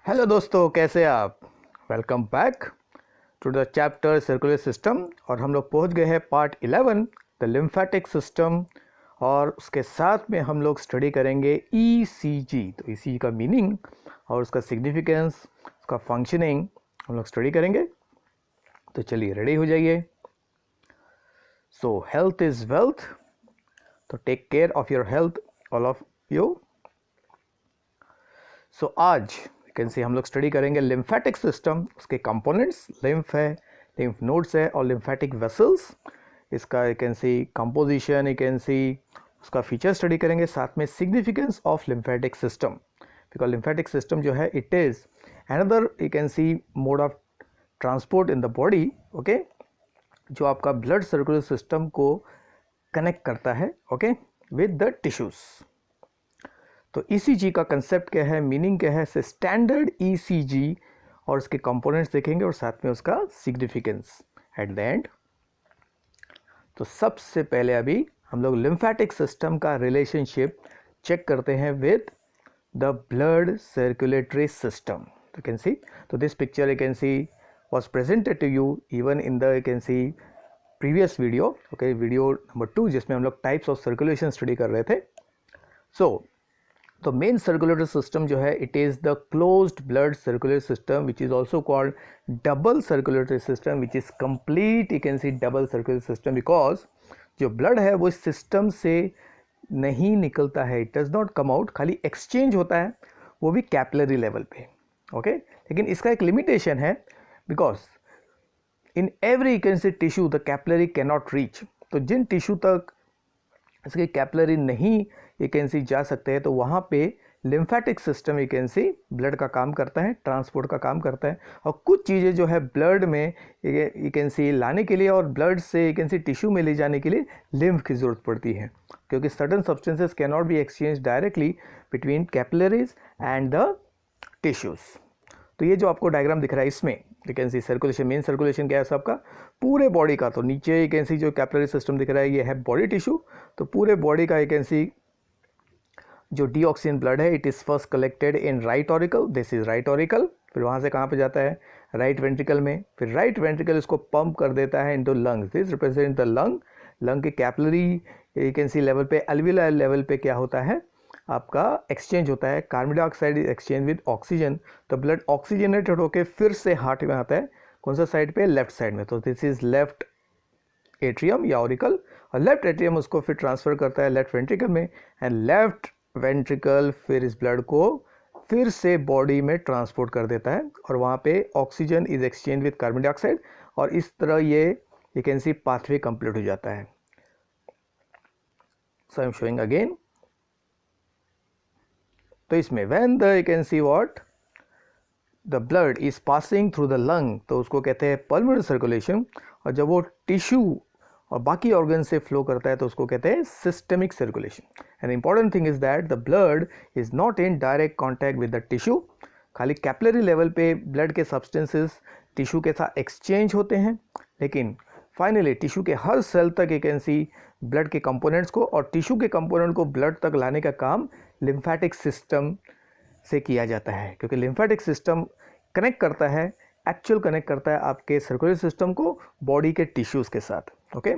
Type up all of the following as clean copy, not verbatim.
Hello दोस्तों, कैसे आप। Welcome back to the chapter circular system. और हम लोग पहुंच गए हैं पार्ट 11 द लिम्फेटिक सिस्टम। और उसके साथ में हम लोग स्टडी करेंगे ईसीजी। तो ईसीजी का मीनिंग और उसका सिग्निफिकेंस, उसका फंक्शनिंग हम लोग स्टडी करेंगे। तो चलिए रेडी हो जाइए। सो हेल्थ इज़ वेल्थ, तो take care of your health all of you. So आज कैन सी हम लोग स्टडी करेंगे लिम्फेटिक सिस्टम, उसके कंपोनेंट्स। लिम्फ है, लिम्फ नोड्स है और लिम्फेटिक वेसल्स। इसका you can see composition, you can see उसका फीचर स्टडी करेंगे। साथ में significance of lymphatic system, because lymphatic system जो है it is another you can see mode of transport in the body. Okay, जो आपका blood circular system को connect करता है ओके विद द टिश्यूज़। तो ईसीजी का कंसेप्ट क्या है, मीनिंग क्या है, स्टैंडर्ड ईसीजी और उसके कंपोनेंट्स देखेंगे और साथ में उसका सिग्निफिकेंस एट द एंड। तो सबसे पहले अभी हम लोग लिम्फेटिक सिस्टम का रिलेशनशिप चेक करते हैं with the blood circulatory system. तो कैन सी, तो this picture you can C was presented to you even in the you can see previous video, okay, video number 2, जिसमें हम लोग types of circulation study कर रहे थे। तो main circulatory system जो है it is the closed blood circular system which is also called double circulatory system, which is complete you can see double circular system, because जो blood है वो इस सिस्टम से नहीं निकलता है, it does not come out, खाली exchange होता है, वो भी कैपिलरी लेवल पे। ओके, लेकिन इसका एक लिमिटेशन है, because in every you can see tissue the capillary can not reach. तो जिन टिश्यू तक इसके कैपिलरी नहीं यू कैन सी जा सकते हैं, तो वहाँ पे lymphatic system you can see blood का काम करता है, ट्रांसपोर्ट का काम करता है। और कुछ चीज़ें जो है ब्लड में यू कैन सी लाने के लिए और ब्लड से यू कैन सी टिश्यू में ले जाने के लिए लिम्फ की ज़रूरत पड़ती है, क्योंकि certain substances can not be exchange directly between capillaries and the tissues. तो ये जो आपको डायग्राम दिख रहा है इसमें you can C circulation, main circulation क्या है सबका, पूरे बॉडी का। तो नीचे यू कैन सी जो कैपिलरी सिस्टम दिख रहा है ये है बॉडी टिश्यू। तो पूरे बॉडी का यू कैन सी जो डीऑक्सिजन ब्लड है it is first collected in right auricle, this is right auricle. फिर वहाँ से कहाँ पे जाता है, राइट वेंट्रिकल में। फिर राइट वेंट्रिकल इसको पंप कर देता है into lungs, this represent the lung. Lung के capillary you can see level पे, एल्वियोलार लेवल पे क्या होता है, आपका एक्सचेंज होता है, carbon dioxide is exchange with oxygen. तो ब्लड ऑक्सीजनेटेड होकर फिर से हार्ट में आता है, कौन सा साइड पे, लेफ्ट साइड में। तो दिस इज लेफ्ट एट्रियम या ऑरिकल, और लेफ्ट एट्रियम उसको फिर ट्रांसफर करता है लेफ्ट वेंट्रिकल में, एंड लेफ्ट वेंट्रिकल फिर इस ब्लड को फिर से बॉडी में ट्रांसपोर्ट कर देता है, और वहाँ पे oxygen is exchange with carbon dioxide, और इस तरह ये you can see pathway complete हो जाता है। सो आई एम शोइंग अगेन। तो इसमें when the you can see what the blood is passing through the lung, तो उसको कहते हैं पल्मोनरी सर्कुलेशन। और जब वो टिश्यू और बाकी ऑर्गन से फ्लो करता है तो उसको कहते हैं systemic circulation. And important thing is that the blood is not in direct contact with the tissue, खाली कैपिलरी लेवल पे ब्लड के सब्सटेंसेस टिश्यू के साथ एक्सचेंज होते हैं, लेकिन फाइनली टिश्यू के हर सेल तक यू कैन सी ब्लड के कंपोनेंट्स को और टिश्यू के कंपोनेंट को ब्लड तक लाने का काम लिम्फेटिक सिस्टम से किया जाता है, क्योंकि लिम्फेटिक सिस्टम कनेक्ट करता है, एक्चुअल कनेक्ट करता है आपके सर्कुलर सिस्टम को बॉडी के टिश्यूज़ के साथ। ओके,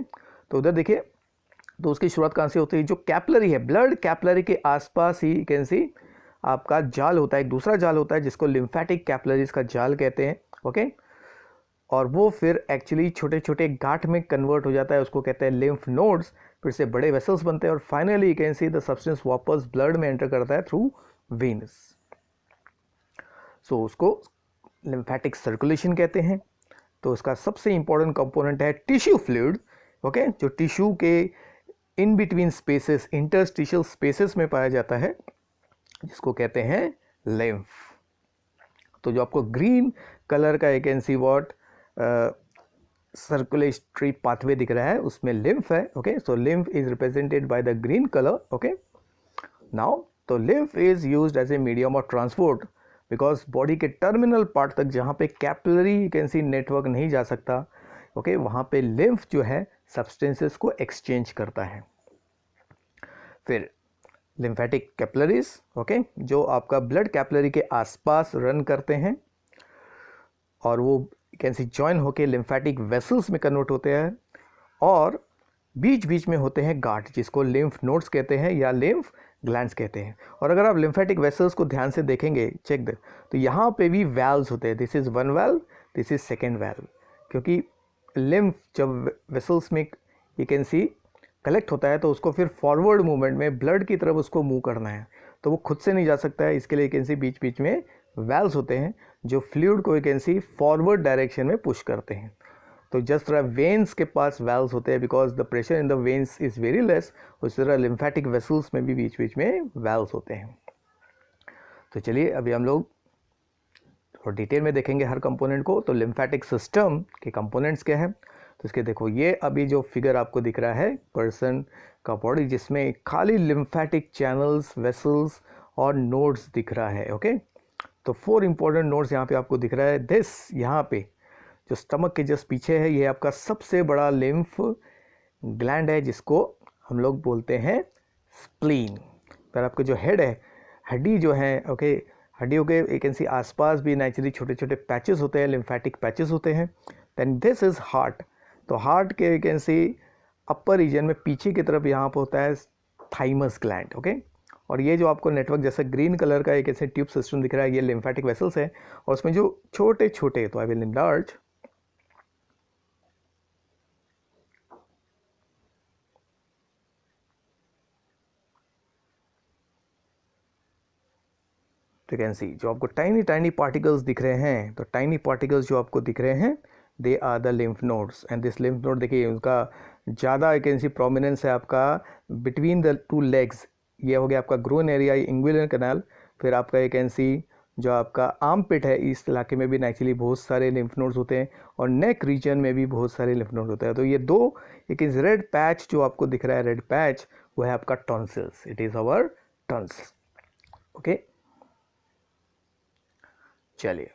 तो उधर देखिए, तो उसकी शुरुआत कहाँ से होती है, जो कैपिलरी है, ब्लड कैपिलरी के आसपास ही कैन सी आपका जाल होता है, एक दूसरा जाल होता है जिसको लिम्फेटिक कैपिलरीज का जाल कहते हैं। ओके, और वो फिर एक्चुअली छोटे छोटे गांठ में कन्वर्ट हो जाता है, उसको कहते हैं लिम्फ नोड्स, फिर से बड़े वेसल्स बनते हैं, और finally you can see the substance वापस ब्लड में एंटर करता है थ्रू वेन्स। सो उसको लिम्फेटिक सर्कुलेशन कहते हैं। तो उसका सबसे इंपॉर्टेंट कंपोनेंट है टिश्यू फ्लूइड। ओके, जो टिश्यू के in between spaces, interstitial spaces में पाया जाता है, जिसको कहते हैं लिम्फ। तो जो आपको ग्रीन कलर का you can see what circulatory pathway दिख रहा है उसमें लिम्फ है। Okay, so lymph is represented by the green colour. Okay, now तो lymph is used as a medium of transport, because body के टर्मिनल पार्ट तक जहाँ पे capillary you can see network नहीं जा सकता, ओके, वहाँ पे लिम्फ जो है सब्सटेंसेस को एक्सचेंज करता है। फिर लिम्फेटिक कैपिलरीज, ओके, जो आपका ब्लड कैपिलरी के आसपास रन करते हैं और वो कैन सी जॉइन होके लिम्फेटिक वेसल्स में कन्वर्ट होते हैं, और बीच बीच में होते हैं गार्ड जिसको लिम्फ नोड्स कहते हैं या लिम्फ ग्लैंड्स कहते हैं। और अगर आप लिम्फेटिक वेसल्स को ध्यान से देखेंगे, चेक द, तो यहाँ पे भी वैल्व्स होते हैं। This is one valve, this is second valve, क्योंकि लिम्फ जब वेसल्स में यू कैन सी कलेक्ट होता है तो उसको फिर फॉरवर्ड मूवमेंट में ब्लड की तरफ उसको मूव करना है, तो वो खुद से नहीं जा सकता है। इसके लिए यू कैन सी बीच बीच में वैल्व्स होते हैं जो फ्लूइड को you can C forward direction में पुश करते हैं। तो जिस तरह वेन्स के पास वैल्व्स होते हैं because the pressure in the veins is very less, उसी तरह लिम्फेटिक वेसल्स में भी बीच बीच में वैल्व्स होते हैं। तो चलिए अभी हम लोग थोड़ा डिटेल में देखेंगे हर कंपोनेंट को। तो लिम्फेटिक सिस्टम के कंपोनेंट्स क्या है, तो इसके देखो, ये अभी जो फिगर आपको दिख रहा है पर्सन का बॉडी जिसमें खाली लिम्फेटिक चैनल्स, वेसल्स और नोड्स दिख रहा है, ओके। तो 4 इंपॉर्टेंट नोड्स यहाँ पे आपको दिख रहा है। दिस यहाँ पे जो स्टमक के जस्ट पीछे है, ये आपका सबसे बड़ा लिम्फ ग्लैंड है जिसको हम लोग बोलते हैं स्प्लीन। पर आपके जो हेड है, हड्डी जो है, ओके, हड्डियों के यू कैन सी आसपास भी नेचुरली छोटे छोटे पैचेस होते हैं, लिम्फेटिक पैचेस होते हैं। Then this is heart. तो हार्ट के you can see upper region में पीछे की तरफ यहाँ पर होता है थाइमस ग्लैंड, ओके। और ये जो आपको नेटवर्क जैसा ग्रीन कलर का एक ऐसे ट्यूब सिस्टम दिख रहा है, ये लिम्फेटिक वेसल्स है, और उसमें जो छोटे छोटे, तो आई विल इनलार्ज, तो कैन सी जो आपको टाइनी टाइनी पार्टिकल्स दिख रहे हैं, तो टाइनी पार्टिकल्स जो आपको दिख रहे हैं, they are the lymph nodes. And this lymph node देखिए उनका ज़्यादा यू कैन सी प्रोमिनेंस है आपका बिटवीन द 2 लेग्स। ये हो गया आपका ग्रोन एरिया, इंग्विलर कैनाल। फिर आपका यू कैन सी जो आपका आर्म पिट है, इस इलाके में भी नेचुरली बहुत सारे लिम्फ नोड्स होते हैं, और नेक रीजन में भी बहुत सारे लिम्फ नोड होते हैं। तो ये 2 एक इज रेड पैच जो आपको दिख रहा है, रेड पैच, वो है आपका tonsils. It is our tonsils, okay. चलिए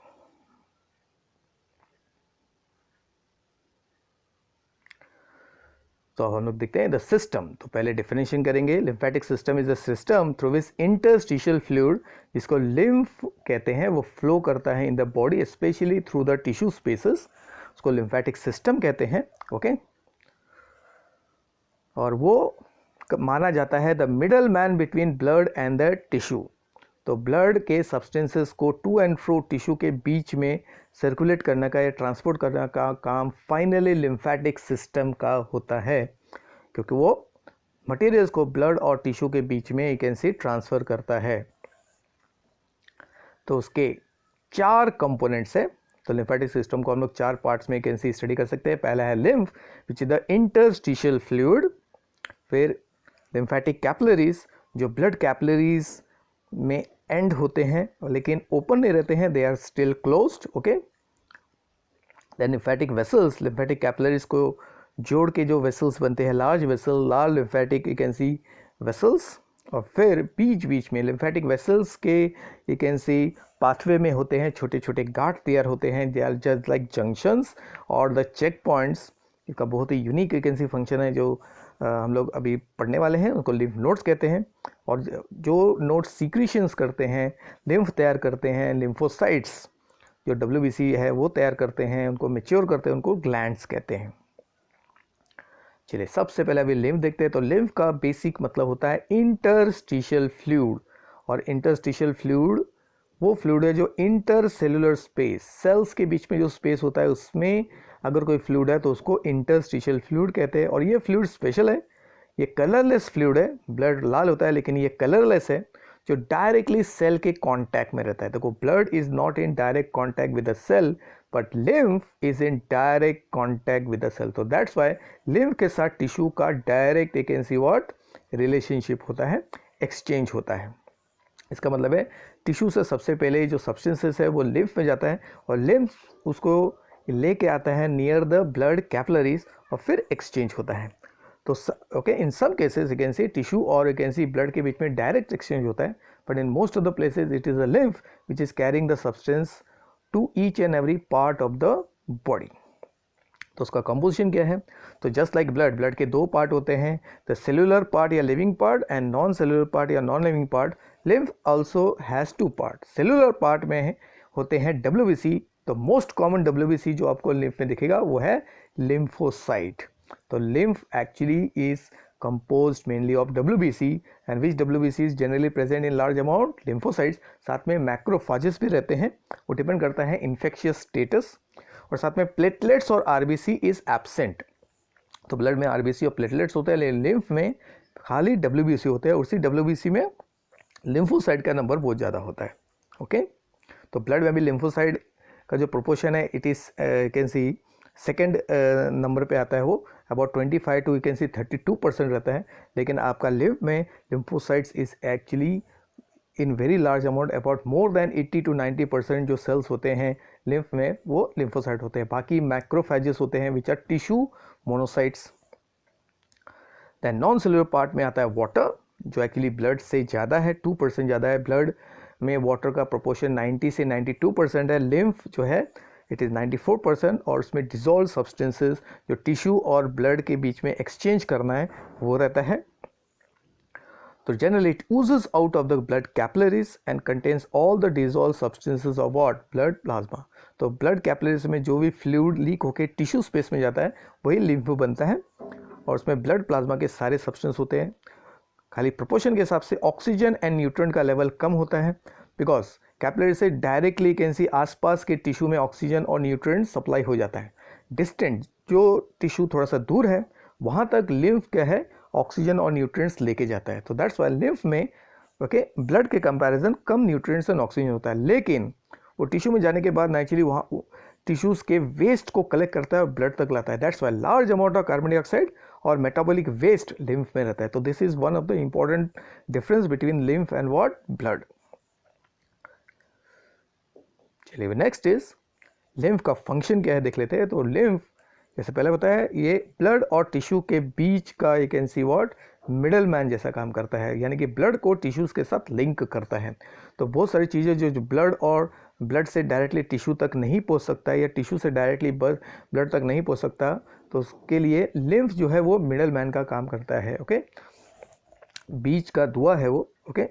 तो अब हम लोग देखते हैं द सिस्टम। तो पहले डिफिनेशन करेंगे। Lymphatic system is a system through which interstitial fluid, जिसको लिम्फ कहते हैं, वो फ्लो करता है in the body specially through the tissue spaces, उसको लिम्फेटिक सिस्टम कहते हैं, ओके। और वो माना जाता है the middle man between blood and the tissue. तो ब्लड के सब्सटेंसेस को टू एंड फ्रो टिश्यू के बीच में सर्कुलेट करने का या ट्रांसपोर्ट करने का काम फाइनली लिम्फेटिक सिस्टम का होता है, क्योंकि वो मटेरियल्स को ब्लड और टिश्यू के बीच में यू कैन सी ट्रांसफ़र करता है। तो उसके 4 कंपोनेंट्स है। तो लिम्फेटिक सिस्टम को हम लोग 4 पार्ट्स में यू कैन सी स्टडी कर सकते हैं। पहला है lymph which is the interstitial fluid. फिर लिम्फेटिक कैपिलरीज, जो ब्लड कैपिलरीज में एंड होते हैं लेकिन ओपन नहीं रहते हैं, they are still closed, okay. Then lymphatic vessels, lymphatic capillaries को जोड़ के जो वेसल्स बनते हैं, large vessel, large lymphatic you can see vessels. और फिर बीच बीच में लिम्फेटिक वेसल्स के यू कैन सी पाथवे में होते हैं छोटे छोटे गार्ड तैयार होते हैं, they are just like junctions और द चेक पॉइंट्स। इसका बहुत ही unique you can see function है जो हम लोग अभी पढ़ने वाले हैं, उनको लिम्फ नोड्स कहते हैं। और जो नोड्स सीक्रेशंस करते हैं, लिम्फ तैयार करते हैं, लिम्फोसाइट्स जो WBC है वो तैयार करते हैं, उनको मैच्योर करते हैं, उनको ग्लैंड्स कहते हैं। चलिए सबसे पहले अभी लिम्फ देखते हैं। तो लिम्फ का बेसिक मतलब होता है इंटरस्टिशियल फ्लूइड, और इंटरस्टिशियल फ्लूइड वो फ्लूइड है जो इंटरसेलुलर स्पेस, सेल्स के बीच में जो स्पेस होता है उसमें अगर कोई फ्लूइड है तो उसको इंटरस्टिशियल फ्लूइड कहते हैं। और ये फ्लूइड स्पेशल है, ये कलरलेस फ्लूइड है। ब्लड लाल होता है लेकिन ये कलरलेस है, जो डायरेक्टली सेल के कांटेक्ट में रहता है। देखो blood is not in direct contact with the cell, but lymph is in direct contact with the cell. तो दैट्स वाई लिम्फ के साथ टिश्यू का direct you can see what relationship होता है, एक्सचेंज होता है। इसका मतलब है टिश्यू से सबसे पहले जो सब्सटेंसेस है वो लिम्फ में जाता है, और लिम्फ उसको लेके आता है नियर द ब्लड कैपिलरीज, और फिर एक्सचेंज होता है। तो okay, in some cases you can see tissue और यू कैन सी ब्लड के बीच में डायरेक्ट एक्सचेंज होता है, but in most of the places it is a lymph which is carrying the substance to each and every part of the body, तो उसका composition क्या है? तो जस्ट लाइक ब्लड के दो पार्ट होते हैं, द सेलुलर पार्ट या living part and non cellular part या non living part. Lymph also has two part. Cellular part में होते हैं WBC, तो मोस्ट कॉमन WBC जो आपको लिम्फ में दिखेगा वो है लिम्फोसाइट। तो lymph actually is composed mainly of WBC and which WBC is generally present in large amount lymphocytes। साथ में मैक्रोफाजेस भी रहते हैं, वो डिपेंड करता है इन्फेक्शियस स्टेटस। और साथ में प्लेटलेट्स और RBC इज एब्सेंट। तो ब्लड में RBC और प्लेटलेट्स होते हैं, लेकिन लिम्फ में खाली WBC होते हैं। उसी WBC में लिम्फोसाइट का नंबर बहुत ज़्यादा होता है। ओके, तो ब्लड में भी लिम्फोसाइट का जो प्रोपोर्शन है it is can see second number पे आता है, वो about 25 to you can see 32% रहता है। लेकिन आपका लिम्फ में lymphocytes is actually in very large amount, about more than 80 to 90% जो सेल्स होते हैं लिम्फ में वो लिम्फोसाइट होते हैं। बाकी मैक्रोफेजेस होते हैं which are tissue monocytes. Than non cellular part में आता है वाटर, जो एक्चुअली ब्लड से ज़्यादा है, 2% ज़्यादा है। ब्लड में वाटर का प्रोपोर्शन 90 से 92% है। लिम्फ जो है इट इज़ 94%, और उसमें डिजॉल्व सब्सटेंसेस जो टिश्यू और ब्लड के बीच में एक्सचेंज करना है वो रहता है। तो generally it oozes out of the blood capillaries and contains all the dissolved substances of what? Blood plasma। तो ब्लड कैपिलरीज में जो भी फ्लूइड लीक होकर टिश्यू स्पेस में जाता है वही लिम्फ बनता है, और उसमें ब्लड प्लाज्मा के सारे सब्सटेंस होते हैं। खाली प्रोपोर्शन के हिसाब से ऑक्सीजन एंड न्यूट्रिएंट का लेवल कम होता है, बिकॉज कैपिलरी से डायरेक्टली कैन सी आसपास के टिश्यू में ऑक्सीजन और न्यूट्रिएंट सप्लाई हो जाता है। डिस्टेंट जो टिश्यू थोड़ा सा दूर है वहाँ तक लिम्फ क्या है ऑक्सीजन और न्यूट्रिएंट्स लेके जाता है। तो दैट्स वाई लिम्फ में ओके ब्लड के comparison come nutrients and oxygen होता है। लेकिन वो टिश्यू में जाने के बाद नेचुरली वहाँ टिश्यूज़ के वेस्ट को कलेक्ट करता है और ब्लड तक लाता है। That's why large amount of carbon dioxide और मेटाबॉलिक वेस्ट लिम्फ में रहता है। तो this is one of the important difference between lymph and what? Blood. चलिए नेक्स्ट इज लिम्फ का फंक्शन क्या है देख लेते हैं। तो लिम्फ जैसे पहले बताया ये ब्लड और टिश्यू के बीच का you can see what? Middle man जैसा काम करता है, यानी कि ब्लड को टिश्यूज़ के साथ लिंक करता है। तो बहुत सारी चीज़ें जो ब्लड और ब्लड से डायरेक्टली टिश्यू तक नहीं पहुंच सकता है या टिश्यू से डायरेक्टली ब्लड तक नहीं पहुंच सकता, तो उसके लिए लिम्फ जो है वो मिडल मैन का काम करता है। ओके, बीच का दुआ है वो। ओके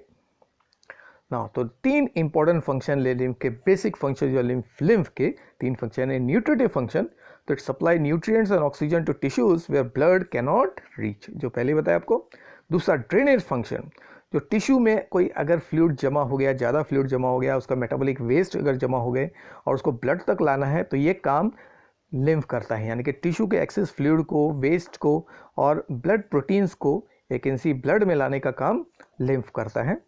ना, तो तीन इंपॉर्टेंट फंक्शन ले लिम्फ के, बेसिक फंक्शन जो लिम्फ के तीन फंक्शन है। न्यूट्रिटिव फंक्शन, तो it supply nutrients and oxygen to tissues where blood can not reach, जो पहले बताया आपको। दूसरा ड्रेनेज फंक्शन, जो टिश्यू में कोई अगर फ्लूइड जमा हो गया, ज़्यादा फ्लूइड जमा हो गया, उसका मेटाबॉलिक वेस्ट अगर जमा हो गए और उसको ब्लड तक लाना है, तो ये काम लिम्फ करता है। यानी कि टिश्यू के एक्सेस फ्लूइड को, वेस्ट को और ब्लड प्रोटीन्स को एक इंसी ब्लड में लाने का काम लिम्फ करता है।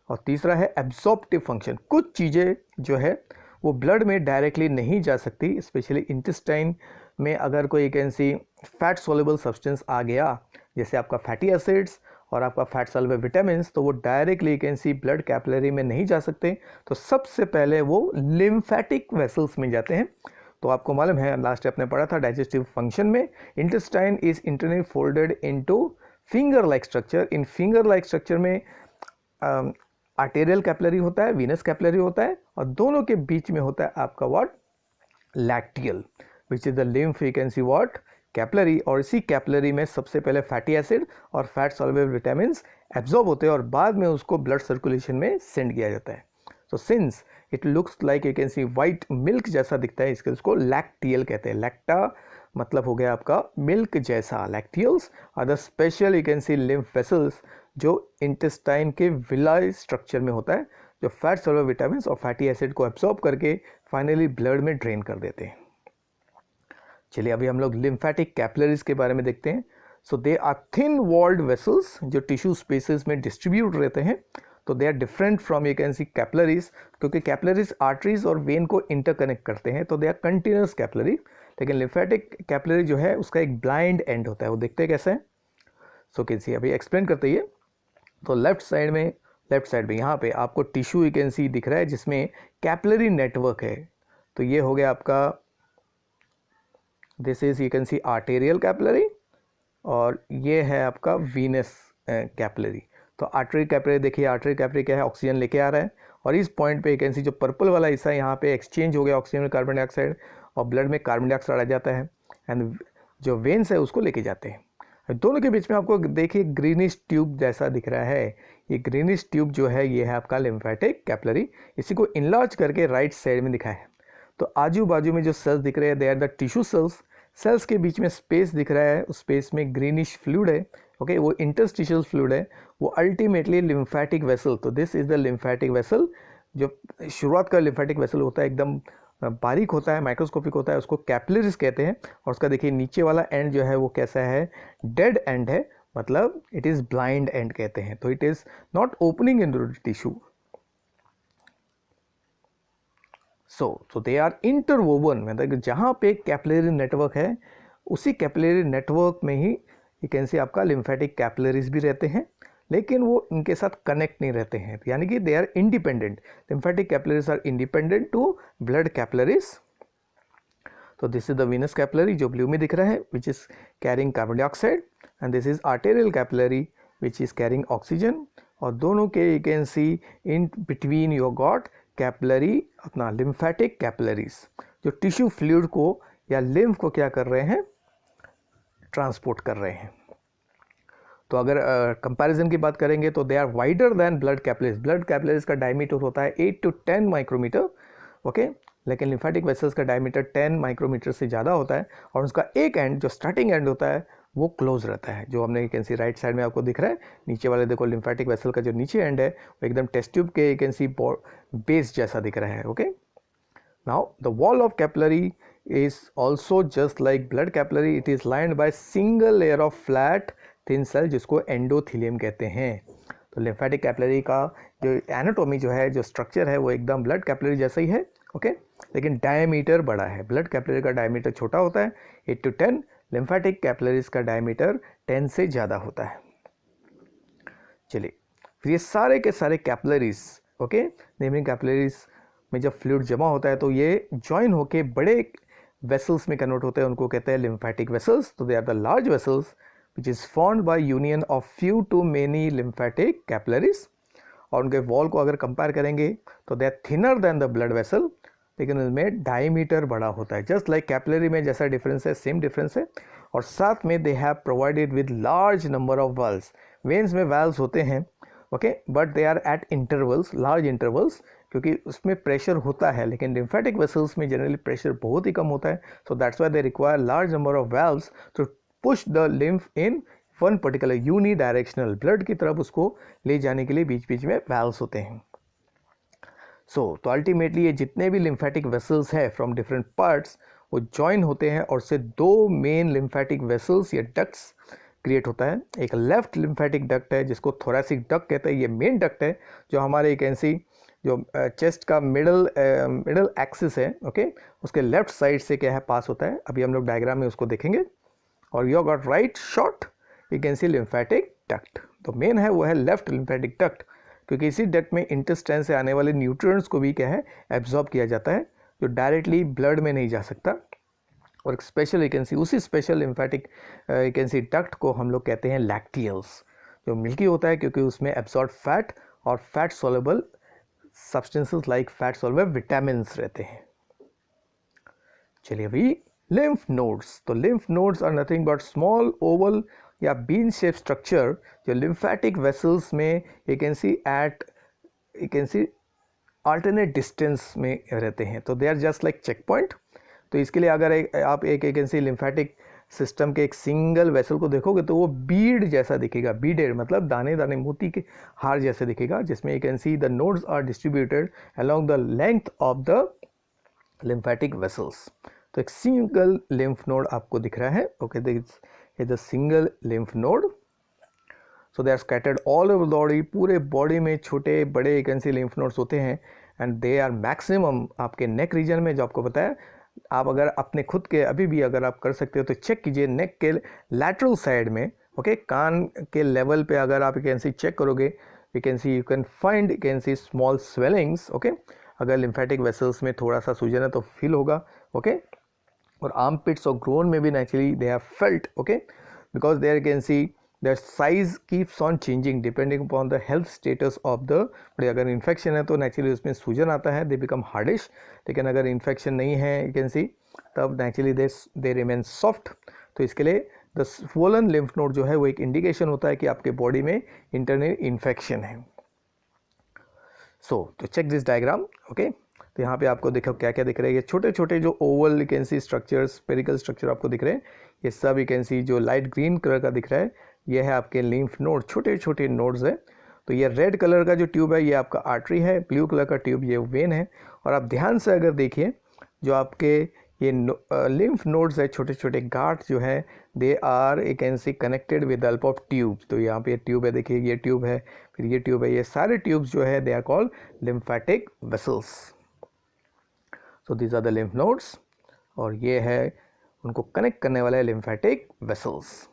और तीसरा है एब्जॉर्प्टिव फंक्शन, कुछ चीज़ें जो है वो ब्लड में डायरेक्टली नहीं जा सकती, स्पेशली इंटेस्टाइन में अगर कोई एक ऐसी फैट सोल्युबल सब्सटेंस आ गया, जैसे आपका फैटी एसिड्स और आपका फैट सोल्युबल विटामिन्स, तो वो डायरेक्टली एक ऐसी ब्लड कैपिलरी में नहीं जा सकते। तो सबसे पहले वो लिम्फेटिक वेसल्स में जाते हैं। तो आपको मालूम है लास्ट आपने पढ़ा था डाइजेस्टिव फंक्शन में, intestine is internally folded into finger like structure. In finger like structure में आर्टेरियल कैपिलरी होता है, वीनस कैपिलरी होता है, और दोनों के बीच में होता है आपका what? Lacteal, which is the lymph you can see what? Capillary. और इसी कैपिलरी में सबसे पहले फैटी एसिड और फैट सोल्युबल विटामिन्स एब्जॉर्ब होते हैं और बाद में उसको ब्लड सर्कुलेशन में सेंड किया जाता है। तो since it looks like you can C white milk जैसा दिखता है, इसके उसको लैक्टियल कहते हैं। लैक्टा मतलब हो गया आपका मिल्क जैसा। Lacteals are the special you can see lymph vessels जो इंटेस्टाइन के विलाई स्ट्रक्चर में होता है, जो फैट सोल्युबल विटामिन्स और फैटी एसिड को एब्जॉर्ब करके फाइनली ब्लड में ड्रेन कर देते हैं। चलिए अभी हम लोग लिम्फेटिक कैपिलरीज के बारे में देखते हैं। So they are thin walled vessels जो टिश्यू स्पेसेस में डिस्ट्रीब्यूट रहते हैं। तो they are different from you can see capillaries, क्योंकि कैपिलरीज आर्टरीज और वेन को इंटरकनेक्ट करते हैं, तो दे आर कंटिन्यूस कैपिलरी। लेकिन लिम्फेटिक कैपिलरी जो है उसका एक ब्लाइंड एंड होता है, वो देखते हैं कैसे है। सो कैन सी अभी एक्सप्लेन करते हैं। तो लेफ्ट साइड में यहाँ पे आपको टिश्यू यू कैन सी दिख रहा है जिसमें कैपिलरी नेटवर्क है। तो ये हो गया आपका, this is you can C arterial capillary, और ये है आपका वीनस कैपिलरी। तो आर्टरी कैपिलरी देखिए, आर्टरी कैपिलरी क्या है? ऑक्सीजन लेके आ रहा है, और इस पॉइंट पे यू कैन सी जो पर्पल वाला हिस्सा है यहाँ पे एक्सचेंज हो गया ऑक्सीजन में कार्बन डाइऑक्साइड, और ब्लड में कार्बन डाइऑक्साइड आ जाता है, एंड जो वेन्स है उसको लेके जाते हैं। दोनों के बीच में आपको देखिए ग्रीनिश ट्यूब जैसा दिख रहा है, ये ग्रीनिश ट्यूब जो है ये है आपका लिम्फेटिक कैपिलरी। इसी को इनलार्ज करके राइट साइड में दिखा है। तो आजू बाजू में जो सेल्स दिख रहे हैं they are the tissue cells. Cells के बीच में स्पेस दिख रहा है, उस स्पेस में ग्रीनिश फ्लूइड है, ओके वो इंटरस्टिशियल फ्लूइड है, वो अल्टीमेटली लिम्फेटिक वेसल। तो this is the lymphatic vessel. जो शुरुआत का लिम्फेटिक वेसल होता है एकदम बारीक होता है, माइक्रोस्कोपिक होता है, उसको कैपिलरीज कहते हैं। और उसका देखिए नीचे वाला एंड जो है वो कैसा है, डेड एंड है, मतलब इट इज ब्लाइंड एंड कहते हैं। तो it is not opening in the tissue. So they are interwoven, मतलब जहाँ पे कैपिलरी नेटवर्क है उसी कैपिलरी नेटवर्क में ही यू कैन सी आपका लिम्फेटिक कैपिलरीज भी रहते हैं, लेकिन वो इनके साथ कनेक्ट नहीं रहते हैं, यानी कि they are independent. Lymphatic capillaries are independent to blood capillaries. तो this is the venous capillary जो ब्लू में दिख रहा है, which is carrying carbon dioxide, and this is arterial capillary which is carrying oxygen. और दोनों के you can see in between your got capillary अपना लिम्फेटिक कैपिलरीज, जो टिश्यू फ्लूइड को या लिम्फ को क्या कर रहे हैं, ट्रांसपोर्ट कर रहे हैं। तो अगर कंपैरिजन की बात करेंगे तो they are wider than blood capillaries. Blood capillaries का डायमीटर होता है 8 to 10 माइक्रोमीटर, ओके, लेकिन लिम्फेटिक वेसल्स का डायमीटर 10 माइक्रोमीटर से ज़्यादा होता है। और उसका एक एंड जो स्टार्टिंग एंड होता है वो क्लोज रहता है, जो हमने you can C right side में आपको दिख रहा है। नीचे वाले देखो लिम्फेटिक वेसल का जो नीचे एंड है वो एकदम टेस्ट ट्यूब के यू कैन सी बेस जैसा दिख रहा है, okay. Now the wall of capillary is also just like blood capillary, it is lined by single layer of flat thin cell जिसको एंडोथीलियम कहते हैं। तो लिम्फेटिक कैपिलरी का जो एनाटॉमी जो है, जो स्ट्रक्चर है वो एकदम ब्लड कैपिलरी जैसा ही है, ओके, लेकिन डायमीटर बड़ा है। ब्लड कैपिलरी का डायमीटर छोटा होता है 8 to 10, लिम्फेटिक कैपिलरीज का डायमीटर 10 से ज़्यादा होता है। चलिए फिर ये सारे के सारे कैपिलरीज, ओके, नेबरिंग कैपिलरीज में जब फ्लूइड जमा होता है तो ये ज्वाइन होके बड़े वेसल्स में कन्वर्ट होते हैं, उनको कहते हैं लिम्फेटिक वेसल्स। तो they are the large vessels which is formed by union of few to many lymphatic capillaries. और उनके वॉल को अगर कंपेयर करेंगे तो they are thinner than the blood vessel, लेकिन उनमें डायमीटर बड़ा होता है। जस्ट लाइक कैपिलरी में जैसा डिफरेंस है सेम डिफरेंस है। और साथ में they have provided with large number of valves. Veins में वाल्व्स होते हैं, okay, but they are at intervals, large intervals, क्योंकि उसमें प्रेशर होता है, लेकिन लिम्फेटिक वेसल्स में जनरली प्रेशर बहुत ही कम होता है। So that's why they require large number of valves to push the lymph in one particular unidirectional, blood की तरफ उसको ले जाने के लिए बीच बीच में वाल्व्स होते हैं। तो अल्टीमेटली ये जितने भी लिम्फेटिक वेसल्स है फ्रॉम डिफरेंट पार्ट्स वो ज्वाइन होते हैं और उससे दो मेन लिम्फेटिक वेसल्स या डक्ट्स क्रिएट होता है। एक लेफ्ट लिम्फेटिक डक्ट है जिसको थोरैसिक डक्ट कहते हैं, ये मेन डक्ट है जो हमारे कैन सी जो चेस्ट का मिडल एक्सिस है, ओके, उसके लेफ्ट साइड से क्या है पास होता है। अभी हम लोग डायग्राम में उसको देखेंगे। और you got right short you can see lymphatic duct. तो मेन है वो है लेफ्ट लिम्फेटिक डक्ट, क्योंकि इसी डक्ट में इंटेस्टाइन से आने वाले न्यूट्रिएंट्स को भी क्या है एब्जॉर्ब किया जाता है, जो डायरेक्टली ब्लड में नहीं जा सकता। और एक स्पेशल यू कैन सी उसी special lymphatic you can C duct को हम लोग कहते हैं लैक्टियल्स, जो मिल्की होता है क्योंकि उसमें एब्जॉर्ब फैट और fat soluble substances like fat soluble vitamins रहते हैं। चलिए अभी लिम्फ नोड्स। तो lymph nodes are nothing but small oval या बीन शेप स्ट्रक्चर जो लिम्फेटिक वेसल्स में you can see alternate distance में रहते हैं। तो they are just like check point. तो इसके लिए अगर आप एक you can see lymphatic system के एक सिंगल वेसल को देखोगे तो वो बीड जैसा दिखेगा, बीडेड मतलब दाने दाने मोती के हार जैसे दिखेगा, जिसमें you can see the nodes are distributed along the length of the lymphatic vessels. तो एक सिंगल लिम्फ नोड आपको दिख रहा है, okay, this is the single lymph node. So they are scattered all over body, पूरे body में छोटे बड़े you can see lymph nodes होते हैं एंड दे आर मैक्सिमम आपके नेक रीजन में, जो आपको पता है। आप अगर अपने खुद के अभी भी अगर आप कर सकते हो तो चेक कीजिए नेक के लैटरल साइड में, ओके, कान के लेवल पे अगर आप कैन सी चेक करोगे you can find can C small swellings, okay. अगर लिम्फेटिक वेसल्स में थोड़ा सा सूजन है तो फील होगा, ओके। और आर्म पिट्स और ग्रोन में भी naturally they have felt, okay, because there can see that size keeps on changing depending upon the health status of the, अगर इन्फेक्शन है तो नेचुरली उसमें सूजन आता है, दे बिकम हार्डिश, लेकिन अगर इन्फेक्शन नहीं है यू कैन सी तब नेचुरली दे रिमेन सॉफ्ट। तो इसके लिए द स्वोलन लिम्फ नोड जो है वो एक इंडिकेशन होता है कि आपके बॉडी में इंटरनल इन्फेक्शन है। तो चेक दिस डायग्राम, ओके। तो यहाँ पे आपको देखो क्या क्या दिख रहा है, ये छोटे छोटे जो Oval you can C structures, spherical structure आपको दिख रहे हैं, ये सब यू कैन सी जो लाइट ग्रीन कलर का दिख रहा है ये है आपके लिम्फ नोड, छोटे छोटे नोड्स है। तो ये रेड कलर का जो ट्यूब है ये आपका आर्टरी है, ब्लू कलर का ट्यूब ये वेन है। और आप ध्यान से अगर देखिए जो आपके ये लिम्फ नोड्स है, छोटे छोटे गार्ड जो है they are you can see connected with help of tubes. तो यहाँ पे ट्यूब है, देखिए ये ट्यूब है, फिर ये ट्यूब है, ये सारे ट्यूब्स जो है they are called lymphatic vessels. So these are the lymph nodes और ये है उनको कनेक्ट करने वाले लिम्फेटिक वेसल्स।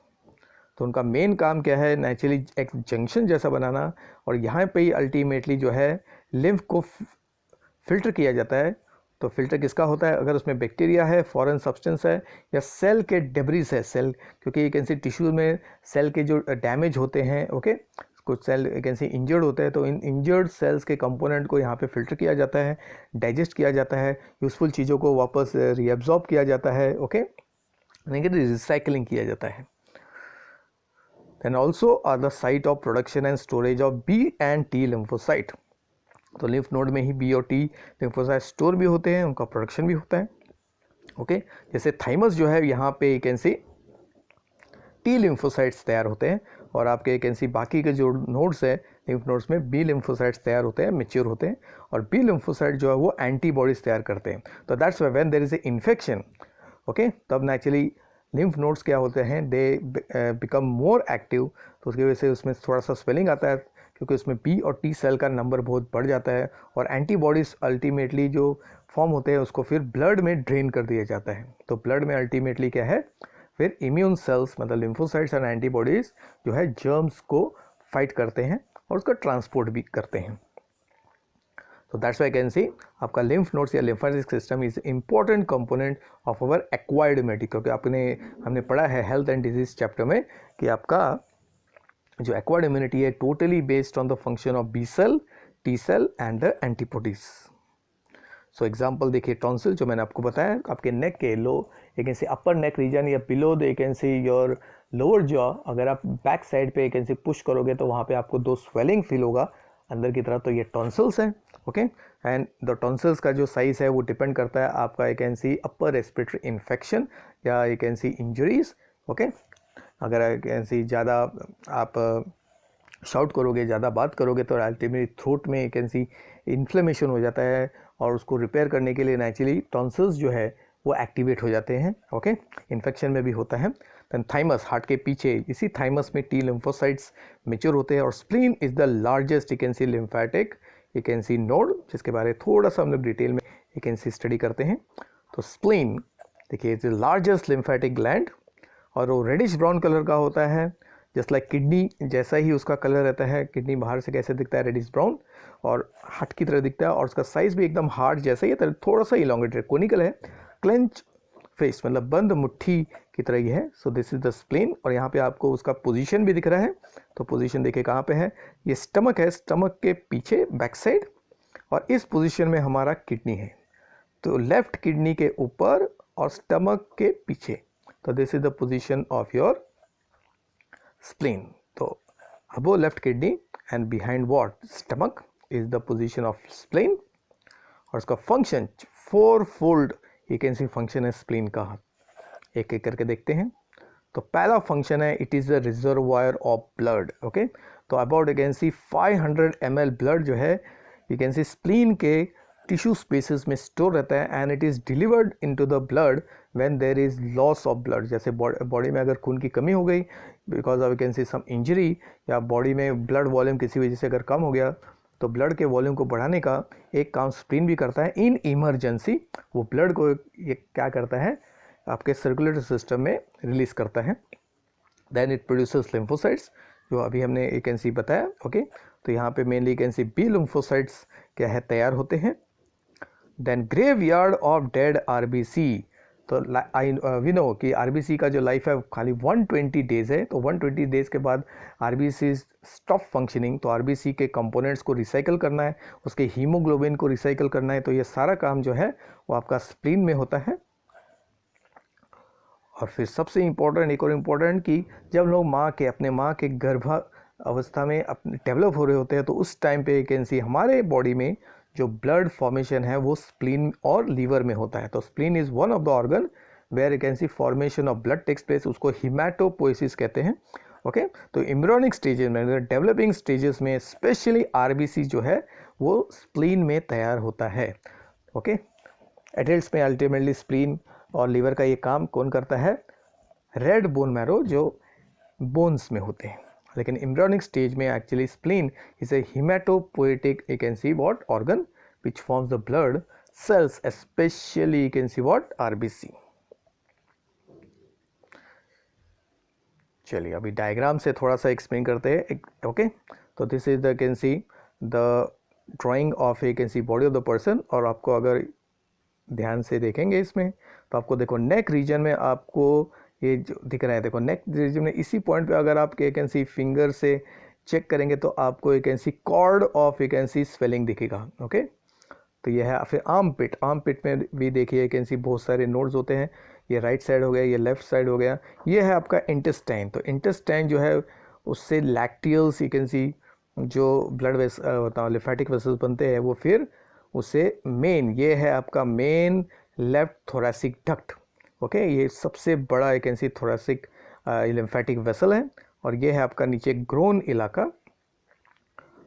तो उनका मेन काम क्या है, नेचुरली एक जंक्शन जैसा बनाना, और यहाँ पे ही अल्टीमेटली जो है लिम्फ को फिल्टर किया जाता है। तो फिल्टर किसका होता है, अगर उसमें बैक्टीरिया है, फॉरेन सब्सटेंस है, या सेल के डेब्रिस है, सेल, क्योंकि यू कैन सी टिश्यू में सेल के जो डैमेज होते हैं, ओके, कुछ cell you can see injured होते हैं, तो इन इंजर्ड सेल्स के कंपोनेंट को यहाँ पे फिल्टर किया जाता है, डाइजेस्ट किया जाता है, यूजफुल चीज़ों को वापस रीअब्जॉर्ब किया जाता है, ओके, रिसाइकलिंग किया जाता है। Then also are the site of production and storage of B and T lymphocyte। तो लिम्फ नोड में ही बी और टी लिम्फोसाइट स्टोर भी होते हैं, उनका प्रोडक्शन भी होता है, ओके। जैसे थाइमस जो है यहाँ पे you can see T lymphocytes तैयार होते हैं, और आपके यू कैन सी बाकी के जो नोड्स है लिम्फ नोड्स में बी लिम्फोसाइट्स तैयार होते हैं, मेच्योर होते हैं, और बी लिम्फोसाइट जो है वो एंटीबॉडीज तैयार करते हैं। तो that's when there is a infection, okay, तब नेचुरली लिम्फ नोड्स क्या होते हैं, दे बिकम मोर एक्टिव। तो उसकी वजह से उसमें थोड़ा सा स्वेलिंग आता है, क्योंकि उसमें बी और टी सेल का नंबर बहुत बढ़ जाता है, और एंटीबॉडीज़ अल्टीमेटली जो फॉर्म होते हैं उसको फिर ब्लड में ड्रेन कर दिया जाता है। तो ब्लड में अल्टीमेटली क्या है, फिर इम्यून सेल्स मतलब लिम्फोसाइट्स एंड एंटीबॉडीज़ जो है जर्म्स को फाइट करते हैं और उसका ट्रांसपोर्ट भी करते हैं। तो दैट्स व्हाई कैन सी आपका लिम्फ नोड्स या lymphatic system is important component of our acquired immunity, क्योंकि हमने पढ़ा है हेल्थ एंड डिजीज चैप्टर में कि आपका जो एक्वायर्ड इम्यूनिटी है totally based on the function of B cell, T cell and the antibodies. So example देखिए, टॉन्सिल जो मैंने आपको बताया, आपके नेक के low you can see upper neck region या below the you can see your lower jaw, अगर आप बैक साइड पे यू कैन सी पुश करोगे तो वहाँ पे आपको दो स्वेलिंग फील होगा अंदर की तरफ, तो ये टॉन्सिल्स हैं, ओके। एंड द टॉन्सिल्स का जो साइज है वो डिपेंड करता है आपका you can see upper respiratory infection या you can see injuries, okay. अगर यू कैन सी ज़्यादा आप शाउट करोगे, ज़्यादा बात करोगे तो अल्टीमेटली थ्रोट में यू कैन सी इन्फ्लेमेशन हो जाता है, और उसको रिपेयर करने के लिए नेचुरली टॉन्सिल्स जो है वो एक्टिवेट हो जाते हैं, ओके। इन्फेक्शन में भी होता है। देन थाइमस, हार्ट के पीछे, इसी थाइमस में टी लिम्फोसाइट्स मेच्योर होते हैं, और spleen is the largest you can see lymphatic you can C node, जिसके बारे में थोड़ा सा हम लोग डिटेल में यू कैन सी स्टडी करते हैं। तो स्प्लीन देखिए is the largest lymphatic gland, और वो रेडिश ब्राउन कलर का होता है, जस्ट लाइक किडनी जैसा ही उसका कलर रहता है। किडनी बाहर से कैसे दिखता है, रेडिश ब्राउन, और हार्ट की तरह दिखता है, और उसका साइज भी एकदम हार्ट जैसा ही है, थोड़ा सा इलोंगेटेड कोनिकल है, क्लेंच फेस मतलब बंद मुट्ठी की तरह ही है। So this is the spleen, और यहाँ पे आपको उसका पोजीशन भी दिख रहा है। तो पोजीशन देखिए कहाँ पे है, ये स्टमक है, स्टमक के पीछे बैक साइड, और इस पोजीशन में हमारा किडनी है, तो लेफ्ट किडनी के ऊपर और स्टमक के पीछे। तो this is the position of your spleen। तो above left kidney and behind what stomach is the position of spleen, और उसका function four fold you can see function है स्प्लीन का, एक एक करके देखते हैं। तो पहला फंक्शन है it is the reservoir of blood, okay. तो about you can see 500 ml blood जो है यू कैन सी स्प्लीन के टिश्यू स्पेसेस में स्टोर रहता है, and it is delivered into the blood when there is loss of blood. जैसे body में अगर खून की कमी हो गई because of you can see some injury, या बॉडी में ब्लड वॉल्यूम किसी वजह से अगर कम हो गया, तो ब्लड के वॉल्यूम को बढ़ाने का एक काम स्प्लीन भी करता है। इन इमरजेंसी वो ब्लड को ये क्या करता है, आपके सर्कुलेटरी सिस्टम में रिलीज करता है। देन इट प्रोड्यूसेस लिम्फोसाइट्स, जो अभी हमने यू कैन सी बताया, ओके। तो यहाँ पे mainly you can see B lymphocytes क्या है तैयार होते हैं। Then graveyard of dead RBC, तो वी नो कि आरबीसी का जो लाइफ है खाली 120 डेज है, तो 120 डेज के बाद आरबीसी स्टॉप फंक्शनिंग। तो आरबीसी के कंपोनेंट्स को रिसाइकल करना है, उसके हीमोग्लोबिन को रिसाइकल करना है, तो ये सारा काम जो है वो आपका स्प्लीन में होता है। और फिर सबसे इम्पोर्टेंट, एक और इम्पोर्टेंट कि जब लोग अपने माँ के गर्भ अवस्था में अपने डेवलप हो रहे होते हैं, तो उस टाइम पे कैन सी हमारे बॉडी में जो ब्लड फॉर्मेशन है वो स्प्लीन और लीवर में होता है। तो spleen is one of the organ where you can see formation of blood takes place, उसको हिमेटोपोइसिस कहते हैं। ओके तो एम्ब्रियोनिक स्टेजेस में, डेवलपिंग स्टेजेस में स्पेशली आरबीसी जो है वो स्प्लीन में तैयार होता है। ओके एडल्ट्स में अल्टीमेटली स्प्लीन और लीवर का ये काम कौन करता है? रेड बोन मैरो जो बोन्स में होते हैं। लेकिन एम्ब्रियोनिक स्टेज में actually spleen is A haematopoietic, you can see what organ which forms the blood cells, especially you can see what RBC. चलिए अभी डायग्राम से थोड़ा सा एक्सप्लेन करते हैं। ओके तो this is the can see the drying of A can see body of the person. और आपको अगर ध्यान से देखेंगे इसमें तो आपको देखो नेक रीजन में आपको ये जो दिख रहा है, देखो नेक रीजन में इसी पॉइंट पे अगर आप एक कैन सी फिंगर से चेक करेंगे तो आपको एक कैन सी कॉर्ड ऑफ एक कैन सी स्वेलिंग दिखेगा। ओके तो ये है। फिर आर्म पिट में भी देखिए एक कैन सी बहुत सारे नोड्स होते हैं, ये राइट साइड हो गया, ये लेफ्ट साइड हो गया, ये है आपका इंटेस्टाइन। तो इंटेस्टाइन जो है उससे लैक्टियल्स यू कैन सी जो ब्लड लिम्फेटिक वेसल्स बनते हैं वो फिर उससे मेन, ये है आपका main left thoracic duct. Okay ये सबसे बड़ा एक can C thoracic lymphatic vessel है। और ये है आपका नीचे ग्रोन इलाका,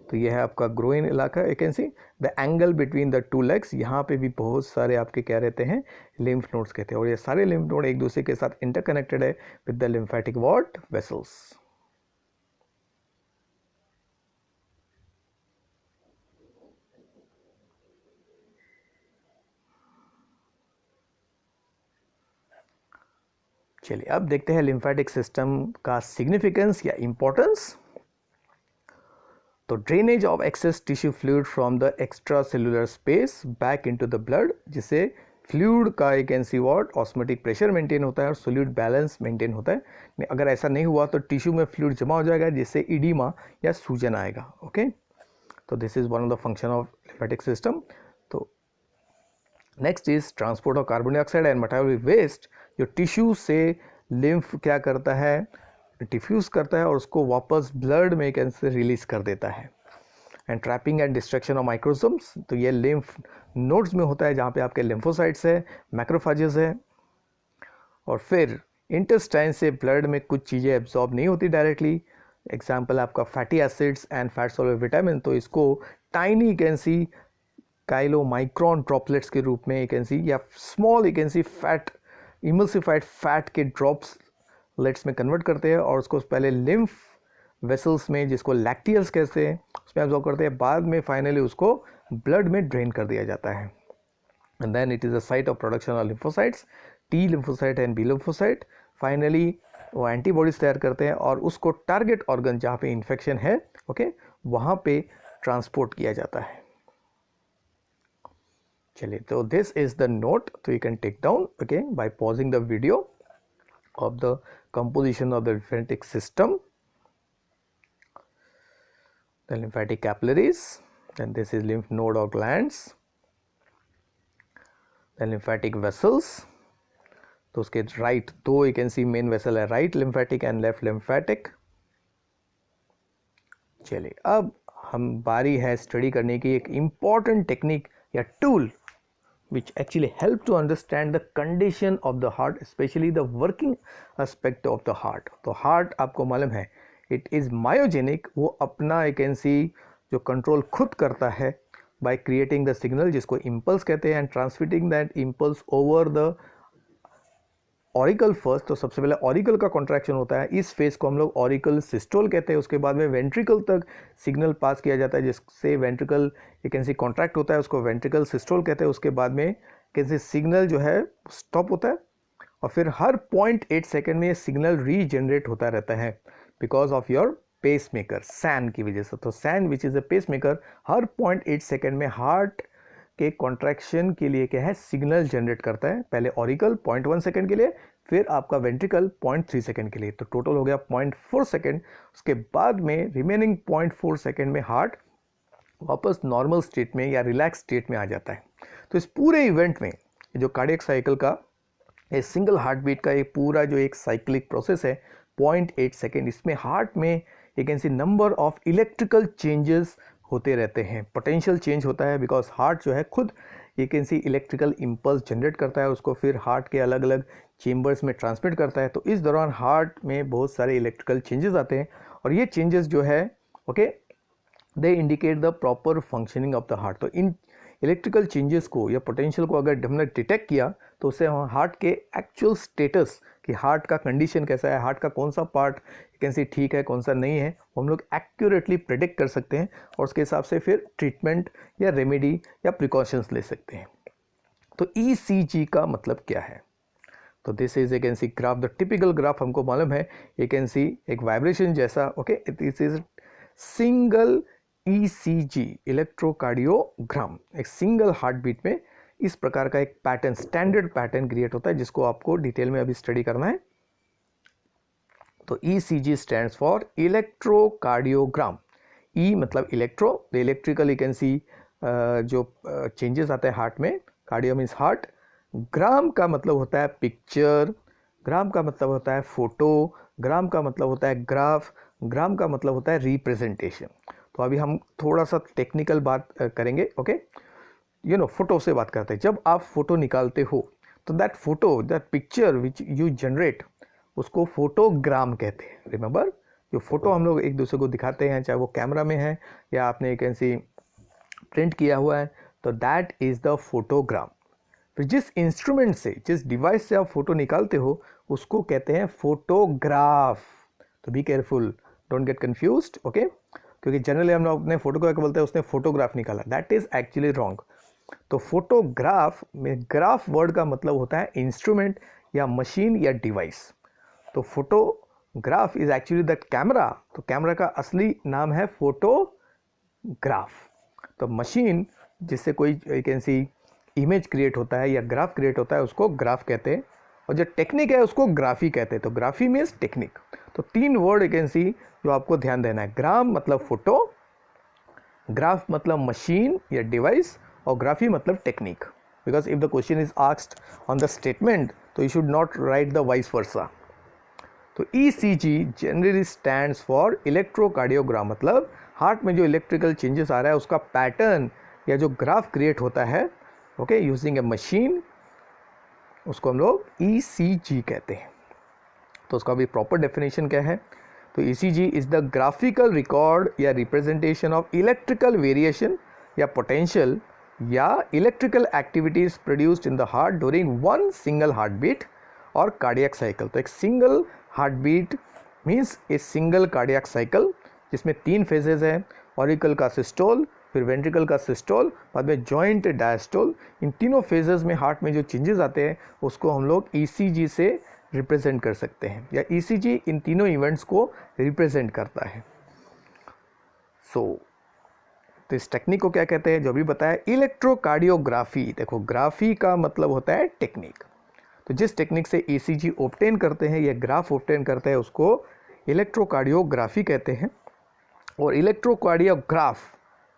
तो ये है आपका ग्रोइन इलाका। You can see the angle between the two legs, यहाँ पे भी बहुत सारे आपके क्या रहते हैं, लिम्फ नोड्स कहते हैं। और ये सारे लिम्फ नोड एक दूसरे के साथ इंटरकनेक्टेड है with the lymphatic what vessels. चलिए अब देखते हैं लिम्फेटिक सिस्टम का सिग्निफिकेंस या इंपॉर्टेंस। तो drainage of excess tissue fluid from the extracellular space back into the blood, जिससे फ्लूइड का एक can see what osmotic pressure maintain होता है और सोल्यूट बैलेंस मेंटेन होता है। अगर ऐसा नहीं हुआ तो टिश्यू में फ्लूइड जमा हो जाएगा जिससे इडीमा या सूजन आएगा। ओके तो this is one of the function of lymphatic system. तो next is transport of carbon dioxide and metabolic waste, जो टिश्यू से लिम्फ क्या करता है, डिफ्यूज करता है और उसको वापस ब्लड में कैसे रिलीज कर देता है। And trapping and destruction of microsomes, तो ये लिम्फ नोड्स में होता है जहाँ पे आपके लिम्फोसाइट्स है, मैक्रोफेजेस है। और फिर इंटेस्टाइन से ब्लड में कुछ चीज़ें एब्जॉर्ब नहीं होती डायरेक्टली, एग्जाम्पल आपका fatty acids and fat soluble vitamin, तो इसको tiny can see chylomicron droplets के रूप में कैन सी या small can see fat emulsified fat के ड्रॉप्स लेट्स में कन्वर्ट करते हैं और उसको पहले लिम्फ वेसल्स में, जिसको लैक्टियल्स कहते हैं, उसमें एब्जॉर्ब करते हैं, बाद में फाइनली उसको ब्लड में ड्रेन कर दिया जाता है। And then it is a site of production of lymphocytes, T lymphocyte and B lymphocyte. Finally वो एंटीबॉडीज तैयार करते हैं और उसको टारगेट ऑर्गन जहाँ पे इन्फेक्शन है, ओके वहाँ पे ट्रांसपोर्ट किया जाता है। चलिए तो दिस इज द नोट, तो you can take down again by pausing the video of the composition of the lymphatic system, the lymphatic capillaries, and this is lymph node or glands, the lymphatic vessels, तो उसके right दो you can see main vessel है, right lymphatic and left lymphatic। चलिए अब हम बारी है study करने की एक important टेक्निक या tool which actually help to understand the condition of the heart, especially the working aspect of the heart। तो heart आपको मालूम है it is myogenic, वो अपना you can see जो कंट्रोल खुद करता है by creating the signal जिसको impulse कहते हैं and transmitting that impulse over the auricle first. तो सबसे पहले ऑरिकल का कॉन्ट्रैक्शन होता है, इस फेज को हम लोग ऑरिकल सिस्टोल कहते हैं। उसके बाद में वेंट्रिकल तक सिग्नल पास किया जाता है जिससे ventricle you can C contract होता है, उसको वेंट्रिकल सिस्टोल कहते हैं। उसके बाद में कैसे सिग्नल जो है स्टॉप होता है और फिर हर 0.8 सेकेंड में ये सिग्नल रीजनरेट होता रहता है because of your pacemaker SAN की वजह से। तो SAN which is a pacemaker हर 0.8 सेकेंड में हार्ट के कॉन्ट्रैक्शन के लिए क्या है, सिग्नल जनरेट करता है। पहले ऑरिकल 0.1 सेकेंड के लिए, फिर आपका वेंट्रिकल 0.3 सेकेंड के लिए, तो टोटल हो गया 0.4 सेकेंड। उसके बाद में रिमेनिंग 0.4 सेकेंड में हार्ट वापस नॉर्मल स्टेट में या रिलैक्स स्टेट में आ जाता है। तो इस पूरे इवेंट में जो कार्डियक साइकिल का ये सिंगल हार्ट बीट का ये पूरा जो एक साइक्लिक प्रोसेस है 0.8 सेकेंड, इसमें हार्ट में you can see number of electrical changes होते रहते हैं। पोटेंशियल चेंज होता है बिकॉज हार्ट जो है खुद you can C electrical impulse generate करता है, उसको फिर हार्ट के अलग अलग चेंबर्स में ट्रांसमिट करता है। तो इस दौरान हार्ट में बहुत सारे इलेक्ट्रिकल चेंजेस आते हैं और ये चेंजेस जो है okay they indicate the proper functioning of the heart. तो इन इलेक्ट्रिकल चेंजेस को या पोटेंशियल को अगर हमने डिटेक्ट किया तो उससे हार्ट के एक्चुअल स्टेटस कि हार्ट का कंडीशन कैसा है, हार्ट का कौन सा पार्ट कैन सी ठीक है, कौन सा नहीं है, वो हम लोग एक्यूरेटली प्रेडिक्ट कर सकते हैं और उसके हिसाब से फिर ट्रीटमेंट या रेमेडी या प्रिकॉशंस ले सकते हैं। तो ECG का मतलब क्या है? तो this is you can C graph, the typical graph हमको मालूम है, यू कैन सी एक वाइब्रेशन जैसा okay, this is single ECG electrocardiogram. एक सिंगल हार्ट बीट में इस प्रकार का एक पैटर्न, स्टैंडर्ड पैटर्न क्रिएट होता है जिसको आपको डिटेल में अभी स्टडी करना है। तो ECG stands for electrocardiogram. E मतलब electro, the electrical you can see जो चेंजेस आते हैं हार्ट में, कार्डियो मीन्स हार्ट। ग्राम का मतलब होता है पिक्चर, ग्राम का मतलब होता है फोटो, ग्राम का मतलब होता है ग्राफ, ग्राम का मतलब होता है रिप्रेजेंटेशन। तो अभी हम थोड़ा सा टेक्निकल बात करेंगे ओके। यू नो फोटो से बात करते हैं। जब आप फोटो निकालते हो तो that photo, that picture which you generate, उसको फोटोग्राम कहते हैं। रिमेंबर, जो फोटो हम लोग एक दूसरे को दिखाते हैं, चाहे वो कैमरा में है या आपने कैन सी प्रिंट किया हुआ है, तो दैट इज द फोटोग्राम। फिर जिस इंस्ट्रूमेंट से, जिस डिवाइस से आप फोटो निकालते हो उसको कहते हैं फोटोग्राफ। तो be careful, don't get confused okay, क्योंकि जनरली हम लोग अपने फोटो को क्या बोलते हैं, उसने फोटोग्राफ निकाला, दैट इज एक्चुअली रॉन्ग। तो फोटोग्राफ में ग्राफ वर्ड का मतलब होता है इंस्ट्रूमेंट या मशीन या डिवाइस। तो photograph is actually that camera. तो कैमरा का असली नाम है फोटोग्राफ। तो मशीन जिससे कोई कैन सी इमेज क्रिएट होता है या ग्राफ क्रिएट होता है उसको ग्राफ कहते हैं, और जो टेक्निक है उसको ग्राफी कहते हैं। तो ग्राफी मीन्स टेक्निक। तो तीन वर्ड यू कैन सी जो आपको ध्यान देना है, ग्राम मतलब फोटो, ग्राफ मतलब मशीन या डिवाइस, और ग्राफी मतलब technique. Because if the question is asked on the statement तो you should not write the vice versa. तो ECG generally stands for electrocardiogram, मतलब हार्ट में जो इलेक्ट्रिकल चेंजेस आ रहा है उसका पैटर्न या जो ग्राफ क्रिएट होता है ओके यूजिंग ए मशीन, उसको हम लोग ECG कहते हैं। तो उसका भी प्रॉपर डेफिनेशन क्या है? तो ECG is the graphical record या रिप्रेजेंटेशन ऑफ इलेक्ट्रिकल वेरिएशन या पोटेंशियल या electrical activities produced in the heart during one single heart beat और कार्डियक साइकिल। तो एक single heart beat means a single cardiac cycle जिसमें तीन phases हैं, auricle का सिस्टोल, फिर वेंट्रिकल का सिस्टोल, बाद में जॉइंट डायस्टोल। इन तीनों फेजेस में हार्ट में जो चेंजेस आते हैं उसको हम लोग ECG से रिप्रेजेंट कर सकते हैं, या ECG इन तीनों इवेंट्स को रिप्रेजेंट करता है। तो इस टेक्निक को क्या कहते हैं, जो भी बताया, इलेक्ट्रोकार्डियोग्राफी। देखो ग्राफी का मतलब होता है टेक्निक। तो जिस टेक्निक से ECG ऑब्टेन करते हैं या ग्राफ ऑब्टेन करते हैं उसको इलेक्ट्रोकार्डियोग्राफी कहते हैं। और इलेक्ट्रोकार्डियोग्राफ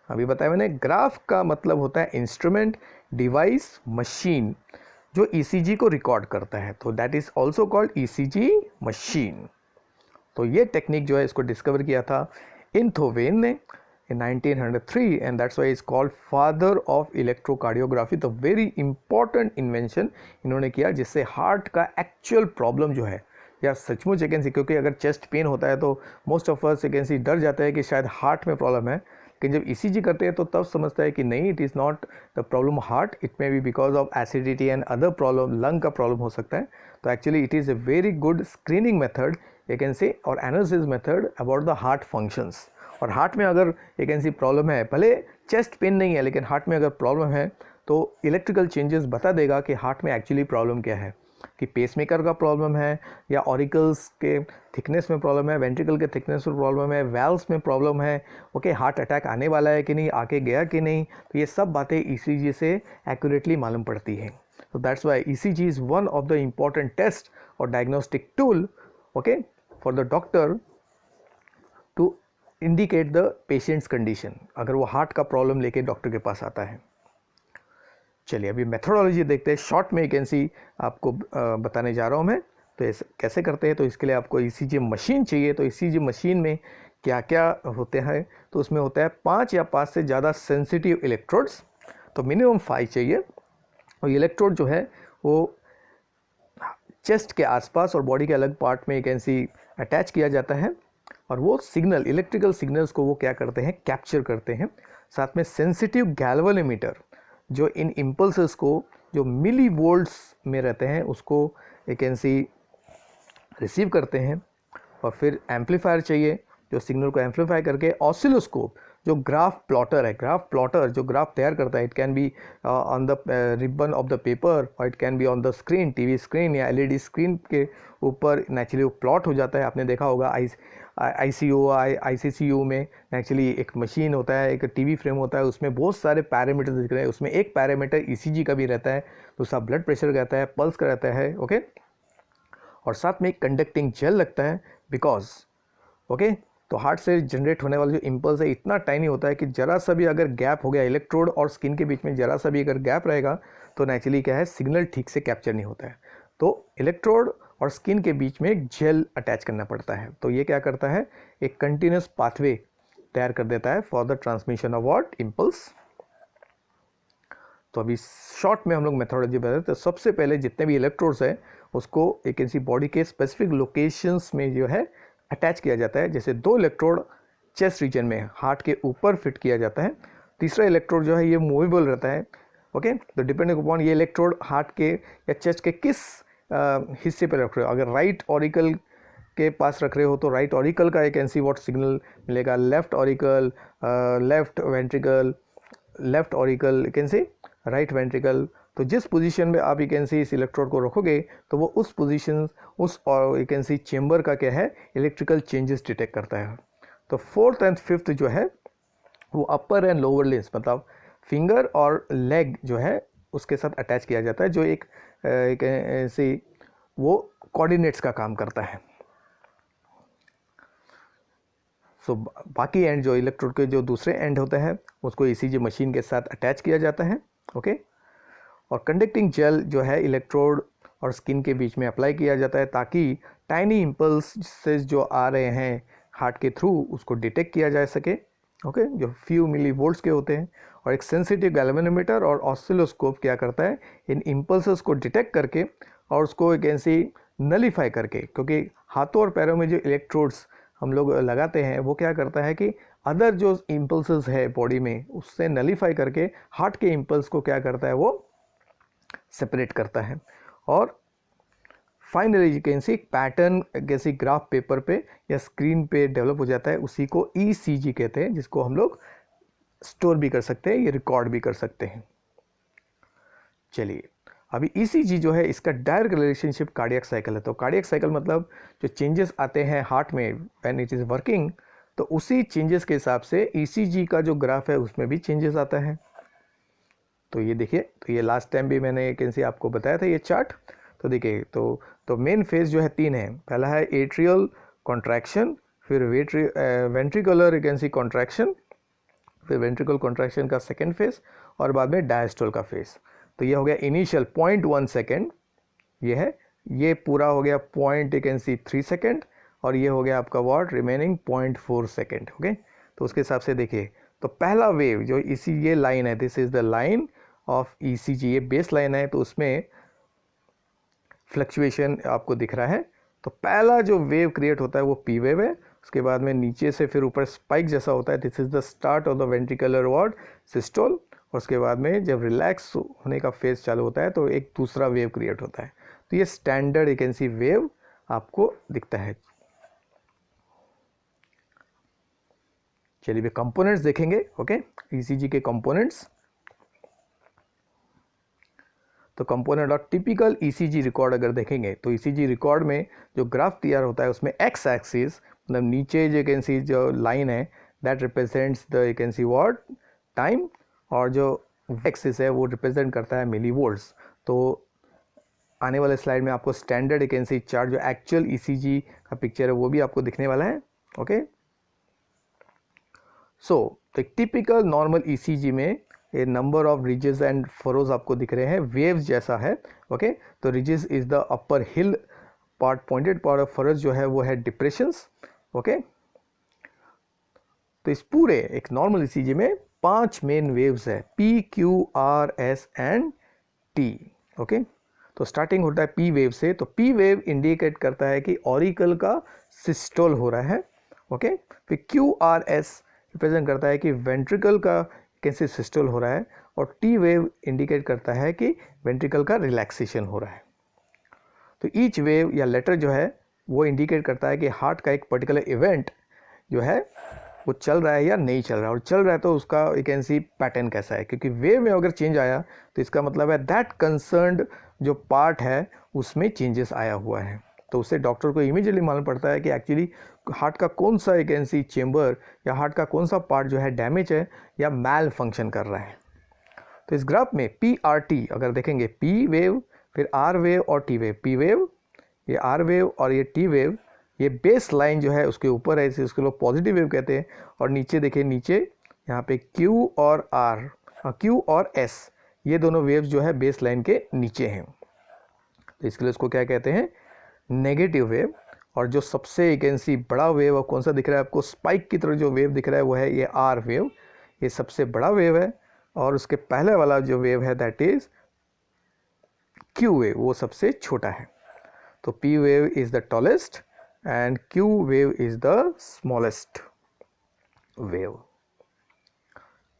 अभी बताया मैंने, ग्राफ का मतलब होता है इंस्ट्रूमेंट, डिवाइस, मशीन जो ECG को रिकॉर्ड करता है। तो that is also called ECG machine. तो ये टेक्निक जो है इसको डिस्कवर किया था इंथोवेन ने in 1903 and that's why it's called father of electrocardiography। तो वेरी इंपॉर्टेंट इन्वेंशन इन्होंने किया जिससे हार्ट का एक्चुअल प्रॉब्लम जो है या सचमुच वैकेंसी, क्योंकि अगर चेस्ट पेन होता है तो मोस्ट ऑफ अस वैकेंसी डर जाता है कि शायद हार्ट में प्रॉब्लम है, लेकिन जब ECG करते हैं तो तब समझता है कि नहीं, it is not the problem heart, it may be because of acidity and other problem, lung का प्रॉब्लम हो सकता है। तो actually it is a very good screening method you can say और analysis method about the heart functions. और heart में अगर you can C problem है, भले चेस्ट पेन नहीं है लेकिन हार्ट में अगर प्रॉब्लम है तो इलेक्ट्रिकल चेंजेस बता देगा कि हार्ट में एक्चुअली प्रॉब्लम क्या है। कि पेसमेकर का प्रॉब्लम है या ऑरिकल्स के थिकनेस में प्रॉब्लम है, वेंट्रिकल के थिकनेस में प्रॉब्लम है, वेल्व्स में प्रॉब्लम है, ओके, हार्ट अटैक आने वाला है कि नहीं, आके गया कि नहीं, तो ये सब बातें ईसीजी से एक्यूरेटली मालूम पड़ती हैं. So that's why ECG is one of the important test or diagnostic tool, okay, for the doctor to indicate the patient's condition. अगर वो हार्ट का प्रॉब्लम लेके डॉक्टर के पास आता है. चलिए अभी मेथोडोलॉजी देखते हैं. शॉर्ट में कैंसी आपको बताने जा रहा हूँ मैं. तो ऐसे कैसे करते हैं, तो इसके लिए आपको ECG मशीन चाहिए. तो ECG मशीन में क्या क्या होते हैं, तो उसमें होता है 5 या 5 से ज़्यादा सेंसिटिव इलेक्ट्रोड्स. तो मिनिमम 5 चाहिए. और इलेक्ट्रोड जो है वो चेस्ट के आसपास और बॉडी के अलग पार्ट में एक ऐसी अटैच किया जाता है और वो सिग्नल, इलेक्ट्रिकल सिग्नल्स को वो क्या करते हैं, कैप्चर करते हैं. साथ में सेंसिटिव गैल्वेनोमीटर जो इन इम्पल्सेस को जो मिली वोल्ट्स में रहते हैं उसको एक ऐसी रिसीव करते हैं. और फिर एम्पलीफायर चाहिए जो सिग्नल को एम्पलीफाई करके ऑसिलोस्कोप जो ग्राफ प्लॉटर है, ग्राफ प्लॉटर जो ग्राफ तैयार करता है, it can be on the ribbon of the paper और it can be on the screen, TV screen या एलईडी स्क्रीन के ऊपर नेचुरली वो प्लॉट हो जाता है. आपने देखा होगा ICCU में नेचुरली एक मशीन होता है, एक टीवी फ्रेम होता है, उसमें बहुत सारे पैरामीटर दिख रहे हैं. उसमें एक पैरामीटर ECG का भी रहता है, दूसरा ब्लड प्रेशर का रहता है, पल्स का रहता है, ओके. और साथ में एक कंडक्टिंग जेल लगता है बिकॉज ओके. तो हार्ट से जनरेट होने वाला जो इम्पल्स है इतना टाइनी होता है कि जरा सा भी अगर गैप हो गया, इलेक्ट्रोड और स्किन के बीच में जरा सा भी अगर गैप रहेगा तो नेचुरली क्या है, सिग्नल ठीक से कैप्चर नहीं होता है. तो इलेक्ट्रोड और स्किन के बीच में एक जेल अटैच करना पड़ता है. तो ये क्या करता है, एक कंटिन्यूस पाथवे तैयार कर देता है for the transmission of what, impulse. तो अभी शॉर्ट में हम लोग मेथोडोलॉजी बताते हैं. तो सबसे पहले जितने भी इलेक्ट्रोड्स हैं उसको एक ऐसी बॉडी के स्पेसिफिक लोकेशंस में जो है अटैच किया जाता है. जैसे 2 इलेक्ट्रोड चेस्ट रीजन में हार्ट के ऊपर फिट किया जाता है. तीसरा इलेक्ट्रोड जो है ये मूवेबल रहता है, ओके. तो डिपेंडिंग अपॉन ये इलेक्ट्रोड हार्ट के या चेस्ट के किस हिस्से पर रख रहे हो. अगर राइट ऑरिकल के पास रख रहे हो तो राइट ऑरिकल का एक ऐसी व्हाट सिग्नल मिलेगा, left auricle, left ventricle, left auricle, can से राइट वेंट्रिकल. तो जिस पोजीशन में आप एक ऐसी इस इलेक्ट्रोड को रखोगे तो वो उस पोजीशन, उस एक ऐसी चेंबर का क्या है, इलेक्ट्रिकल चेंजेस डिटेक्ट करता है. तो 4th एंड 5th जो है वो अपर एंड लोअर लिम्स मतलब फिंगर और लेग जो है उसके साथ अटैच किया जाता है, जो एक ऐसी वो कोऑर्डिनेट्स का काम करता है. सो बाकी एंड जो इलेक्ट्रोड के जो दूसरे एंड होता है उसको ECG मशीन के साथ अटैच किया जाता है, ओके. और कंडक्टिंग जेल जो है इलेक्ट्रोड और स्किन के बीच में अप्लाई किया जाता है ताकि टाइनी इम्पल्सेस जो आ रहे हैं हार्ट के थ्रू उसको डिटेक्ट किया जा सके, ओके, जो फ्यू मिली वोल्ट्स के होते हैं. और एक सेंसिटिव गैल्वेनोमीटर और ऑसिलोस्कोप क्या करता है, इन इम्पल्सेस को डिटेक्ट करके और उसको एक ऐसी नलीफाई करके, क्योंकि हाथों और पैरों में जो इलेक्ट्रोड्स हम लोग लगाते हैं वो क्या करता है कि अदर जो इम्पल्सेस है बॉडी में उससे नलीफाई करके हार्ट के इम्पल्स को क्या करता है, वो सेपरेट करता है. और फाइनली कैसे एक पैटर्न कैसे ग्राफ पेपर पे या स्क्रीन पे डेवलप हो जाता है, उसी को ECG कहते हैं, जिसको हम लोग स्टोर भी कर सकते हैं, ये रिकॉर्ड भी कर सकते हैं. चलिए अभी ECG जो है इसका डायरेक्ट रिलेशनशिप कार्डियक साइकिल है. तो कार्डियक साइकिल मतलब जो चेंजेस आते हैं हार्ट में व्हेन इट इज़ वर्किंग, तो उसी चेंजेस के हिसाब से ECG का जो ग्राफ है उसमें भी चेंजेस आता है. तो ये देखिए, तो ये लास्ट टाइम भी मैंने कैसे आपको बताया था ये चार्ट. तो देखिए, तो मेन फेज जो है 3 है. पहला है एट्रियल कॉन्ट्रैक्शन, फिर वेंट्रिकुलर कैंसी कॉन्ट्रैक्शन, फिर वेंट्रिकल कॉन्ट्रैक्शन का सेकेंड फेज और बाद में डायस्टोल का फेज. तो ये हो गया इनिशियल 0.1 सेकेंड, ये है, ये पूरा हो गया 0.3 सेकेंड और ये हो गया आपका व्हाट रिमेनिंग 0.4 सेकेंड, ओके. तो उसके हिसाब से देखिए, तो पहला वेव जो इसी ये लाइन है, this is the line of ECG, ये बेस लाइन है, तो उसमें फ्लक्चुएशन आपको दिख रहा है. तो पहला जो वेव क्रिएट होता है वो P वेव है. उसके बाद में नीचे से फिर ऊपर स्पाइक जैसा होता है, this is the start of the ventricular what systole. और उसके बाद में जब रिलैक्स होने का फेज चालू होता है तो एक दूसरा वेव क्रिएट होता है. तो ये स्टैंडर्ड एक ऐसी वेव आपको दिखता है. चलिए कंपोनेंट्स देखेंगे, ओके, ECG के कंपोनेंट्स. तो component of typical ECG record अगर देखेंगे तो ईसीजी रिकॉर्ड में जो ग्राफ तैयार होता है उसमें एक्स एक्सिस मतलब नीचे जो कैन सी जो लाइन है that represents the you can see what time, और जो एक्सिस है वो रिप्रेजेंट करता है मिली वोल्ट्स। तो आने वाले स्लाइड में आपको standard you can C chart जो एक्चुअल ईसीजी का पिक्चर है वो भी आपको दिखने वाला है। ओके, सो एक टिपिकल नॉर्मल ईसीजी में ये number of ridges and furrows आपको दिख रहे हैं, वेव्स जैसा है। ओके, तो ridges is the upper hill part, pointed part of furrows जो है वो है डिप्रेशंस। ओके, तो इस पूरे एक नॉर्मल ईसीजी में 5 मेन वेव्स है, P Q R S and T. Okay, तो स्टार्टिंग होता है पी वेव से, तो पी वेव इंडिकेट करता है कि ऑरिकल का सिस्टोल हो रहा है। ओके, फिर क्यू आर एस रिप्रेजेंट करता है कि वेंट्रिकल का कैसे सिस्टोल हो रहा है, और टी वेव इंडिकेट करता है कि वेंट्रिकल का रिलैक्सेशन हो रहा है। तो ईच वेव या लेटर जो है वो इंडिकेट करता है कि हार्ट का एक पर्टिकुलर इवेंट जो है वो चल रहा है या नहीं चल रहा है, और चल रहा है तो उसका यू कैन सी पैटर्न कैसा है, क्योंकि वेव में अगर चेंज आया तो इसका मतलब है दैट कंसर्न्ड जो पार्ट है उसमें चेंजेस आया हुआ है। तो उससे डॉक्टर को इमीडिएटली मालूम पड़ता है कि एक्चुअली हार्ट का कौन सा यू कैन सी चेंबर या हार्ट का कौन सा पार्ट जो है डैमेज है या मैल फंक्शन कर रहा है। तो इस ग्राफ में पी आर टी अगर देखेंगे, पी वेव फिर आर वेव और टी वेव, पी वेव ये आर वेव और ये टी वेव, ये बेस लाइन जो है उसके ऊपर है, इसे उसके लोग पॉजिटिव वेव कहते हैं। और नीचे देखिए, नीचे यहाँ पे क्यू और आर, क्यू और एस, ये दोनों वेव्स जो है बेस लाइन के नीचे हैं, तो इसके लिए उसको क्या कहते हैं, नेगेटिव वेव। और जो सबसे यू कैन सी बड़ा वेव और कौन सा दिख रहा है आपको, स्पाइक की तरह जो वेव दिख रहा है वो है ये आर वेव, ये सबसे बड़ा वेव है। और उसके पहले वाला जो वेव है दैट इज क्यू वेव, वो सबसे छोटा है। तो P wave is the tallest and Q wave is the smallest wave.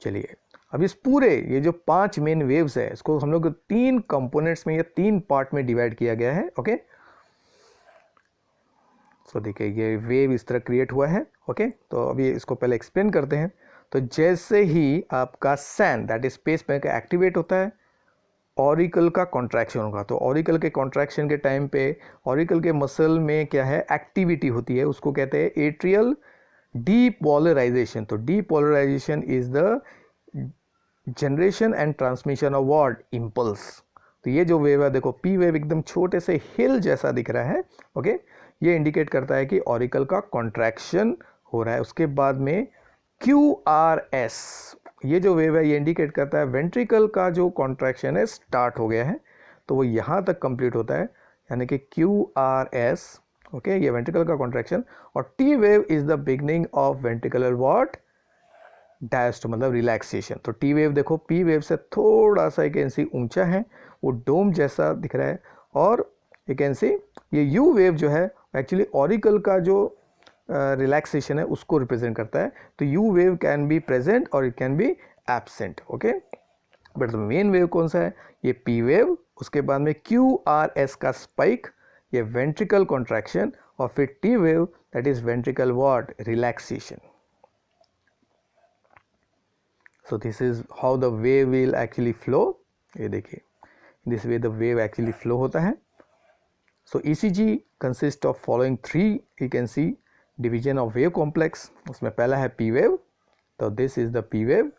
चलिए, अब इस पूरे ये जो 5 मेन वेव्स है इसको हम लोग 3 कंपोनेंट्स में या 3 पार्ट में डिवाइड किया गया है। ओके, तो देखिए ये वेव इस तरह क्रिएट हुआ है। ओके, तो अभी इसको पहले एक्सप्लेन करते हैं। तो जैसे ही आपका सैन दैट इज स्पेस में एक्टिवेट होता है, ऑरिकल का कॉन्ट्रैक्शन होगा। तो ऑरिकल के कॉन्ट्रैक्शन के टाइम पे ऑरिकल के मसल में क्या है, एक्टिविटी होती है, उसको कहते हैं एट्रियल डीपोलराइजेशन। तो depolarisation is the generation and transmission of what, impulse. तो ये जो वेव है देखो, पी वेव एकदम छोटे से हिल जैसा दिख रहा है। ओके, ये इंडिकेट करता है कि ऑरिकल का कॉन्ट्रैक्शन हो रहा है। उसके बाद में क्यू आर एस, ये जो वेव है ये इंडिकेट करता है वेंट्रिकल का जो कॉन्ट्रैक्शन है स्टार्ट हो गया है, तो वो यहाँ तक कंप्लीट होता है, यानी कि क्यू आर एस। ओके, ये वेंट्रिकल का कॉन्ट्रैक्शन। और T wave is the beginning of ventricular what, डायस्ट मतलब रिलैक्सेशन। तो टी वेव देखो पी वेव से थोड़ा सा एक कैन ऊंचा है, वो डोम जैसा दिख रहा है। और एक कैन ये यू वेव जो है एक्चुअली ऑरिकल का जो रिलैक्सेशन है उसको रिप्रेजेंट करता है। तो U wave can be present और it can be absent. Okay, but main wave कौन सा है, ये पी वेव। उसके बाद में क्यू आर एस का स्पाइक, ये वेंट्रिकल कॉन्ट्रैक्शन। और फिर T wave that is ventricle what, relaxation. So this is how the wave will actually flow. ये देखिए, this way the wave actually flow होता है। So ECG consists of following 3 you can see division of wave complex। उसमें पहला है P wave, तो this is the P wave।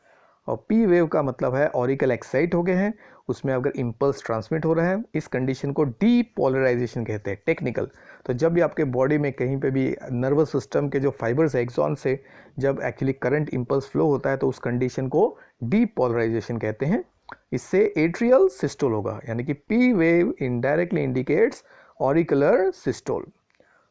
और P wave का मतलब है ऑरिकल एक्साइट हो गए हैं, उसमें अगर इम्पल्स ट्रांसमिट हो रहा है, इस कंडीशन को डीपोलराइजेशन कहते हैं टेक्निकल। तो जब भी आपके बॉडी में कहीं पे भी नर्वस सिस्टम के जो फाइबर्स है एक्सॉन से जब एक्चुअली करंट इम्पल्स फ्लो होता है तो उस कंडीशन को डीपोलराइजेशन कहते हैं। इससे एट्रियल सिस्टोल होगा, यानी कि P wave indirectly indicates auricular systole.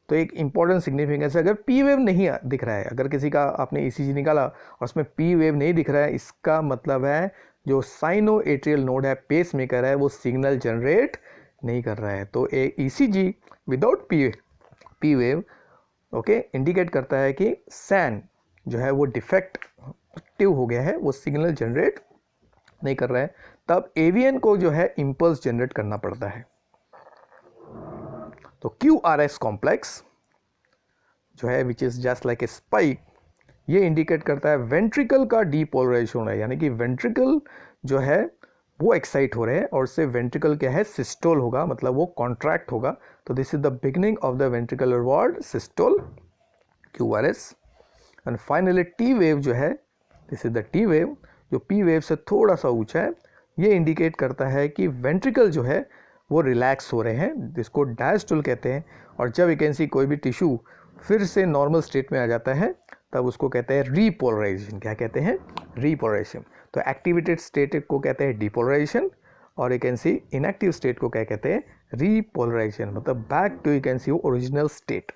तो एक इंपॉर्टेंट सिग्निफिकेंस है, अगर पी वेव नहीं दिख रहा है, अगर किसी का आपने ईसीजी निकाला और उसमें पी वेव नहीं दिख रहा है, इसका मतलब है जो साइनो एट्रियल नोड है, पेस मेकर है, वो सिग्नल जनरेट नहीं कर रहा है। तो एक ECG without P wave okay indicate करता है कि सैन जो है वो डिफेक्टिव हो गया है, वो सिग्नल जनरेट नहीं कर रहा है। तब एवीएन को जो है इंपल्स जनरेट करना पड़ता है। तो क्यू आर एस कॉम्प्लेक्स जो है which is just like A spike, ये इंडिकेट करता है वेंट्रिकल का डीपोलराइजेशन है, यानी कि वेंट्रिकल जो है वो एक्साइट हो रहे हैं और उससे वेंट्रिकल क्या है, सिस्टोल होगा, मतलब वो कॉन्ट्रैक्ट होगा। तो this is the beginning of the ventricular wall systole, QRS। And finally T wave जो है, this is the T wave, जो पी वेव से थोड़ा सा ऊंचा है। ये इंडिकेट करता है कि वेंट्रिकल जो है वो रिलैक्स हो रहे हैं, जिसको डायस्टोल कहते हैं। और जब यू कैन सी कोई भी टिश्यू फिर से नॉर्मल स्टेट में आ जाता है तब उसको कहते हैं रीपोलराइजेशन। क्या कहते हैं, रीपोलराइजेशन। तो एक्टिवेटेड स्टेट को कहते हैं डिपोलराइजेशन, और you can see inactive state को क्या कहते हैं, रीपोलराइजेशन, मतलब back to you can see original state.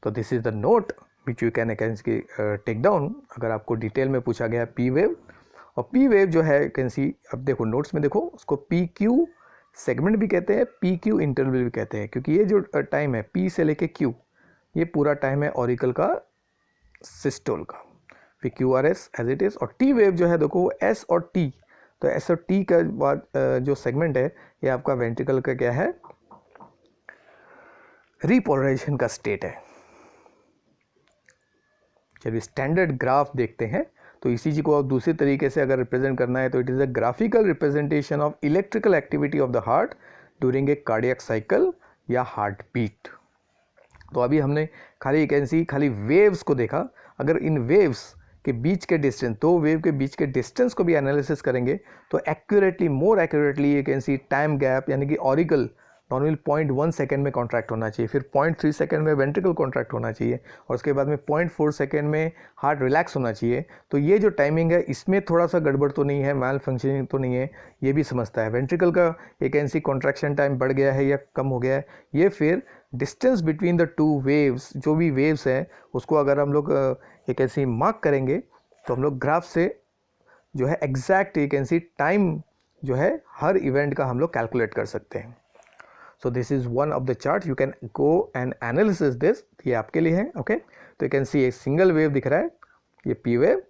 तो this is the note which you can take down अगर आपको डिटेल में पूछा गया पी वेव। और पी वेव जो है कैन सी, अब देखो नोट्स में देखो, उसको पी क्यू सेगमेंट भी कहते हैं, पी क्यू इंटरवल भी कहते हैं, क्योंकि ये जो टाइम है पी से लेके क्यू, ये पूरा टाइम है ऑरिकल का सिस्टोल का। फिर QRS एज इट इज़। और टी वेव जो है देखो एस और टी, तो एस और टी का बाद जो सेगमेंट है ये आपका वेंट्रिकल का क्या है, रीपोलराइजेशन का स्टेट है। जब स्टैंडर्ड ग्राफ देखते हैं तो ECG को आप दूसरे तरीके से अगर रिप्रेजेंट करना है तो it is a graphical representation of electrical activity of the heart during a cardiac cycle या हार्ट बीट। तो अभी हमने खाली कैंसी खाली वेव्स को देखा। अगर इन वेव्स के बीच के डिस्टेंस, दो वेव के बीच के डिस्टेंस को भी एनालिसिस करेंगे तो accurately, more accurately you can C time gap, यानी कि ऑरिकल नॉर्मल 0.1 सेकेंड में कॉन्ट्रैक्ट होना चाहिए, फिर 0.3 सेकेंड में वेंट्रिकल कॉन्ट्रैक्ट होना चाहिए, और उसके बाद में 0.4 सेकेंड में हार्ट रिलैक्स होना चाहिए। तो ये जो टाइमिंग है इसमें थोड़ा सा गड़बड़ तो नहीं है, मैल फंक्शनिंग तो नहीं है, ये भी समझता है। वेंट्रिकल का एक एनसी कॉन्ट्रैक्शन टाइम बढ़ गया है या कम हो गया है, ये फिर distance between the two waves, जो भी वेव्स हैं उसको अगर हम लोग एक ऐसी मार्क करेंगे तो हम लोग ग्राफ से जो है एग्जैक्ट एक ऐसी टाइम जो है हर इवेंट का हम लोग कैलकुलेट कर सकते हैं। सो this is one of the chart, you can go and analysis this, ये आपके लिए है। ओके, तो यू कैन सी एक सिंगल वेव दिख रहा है, ये पी वेव,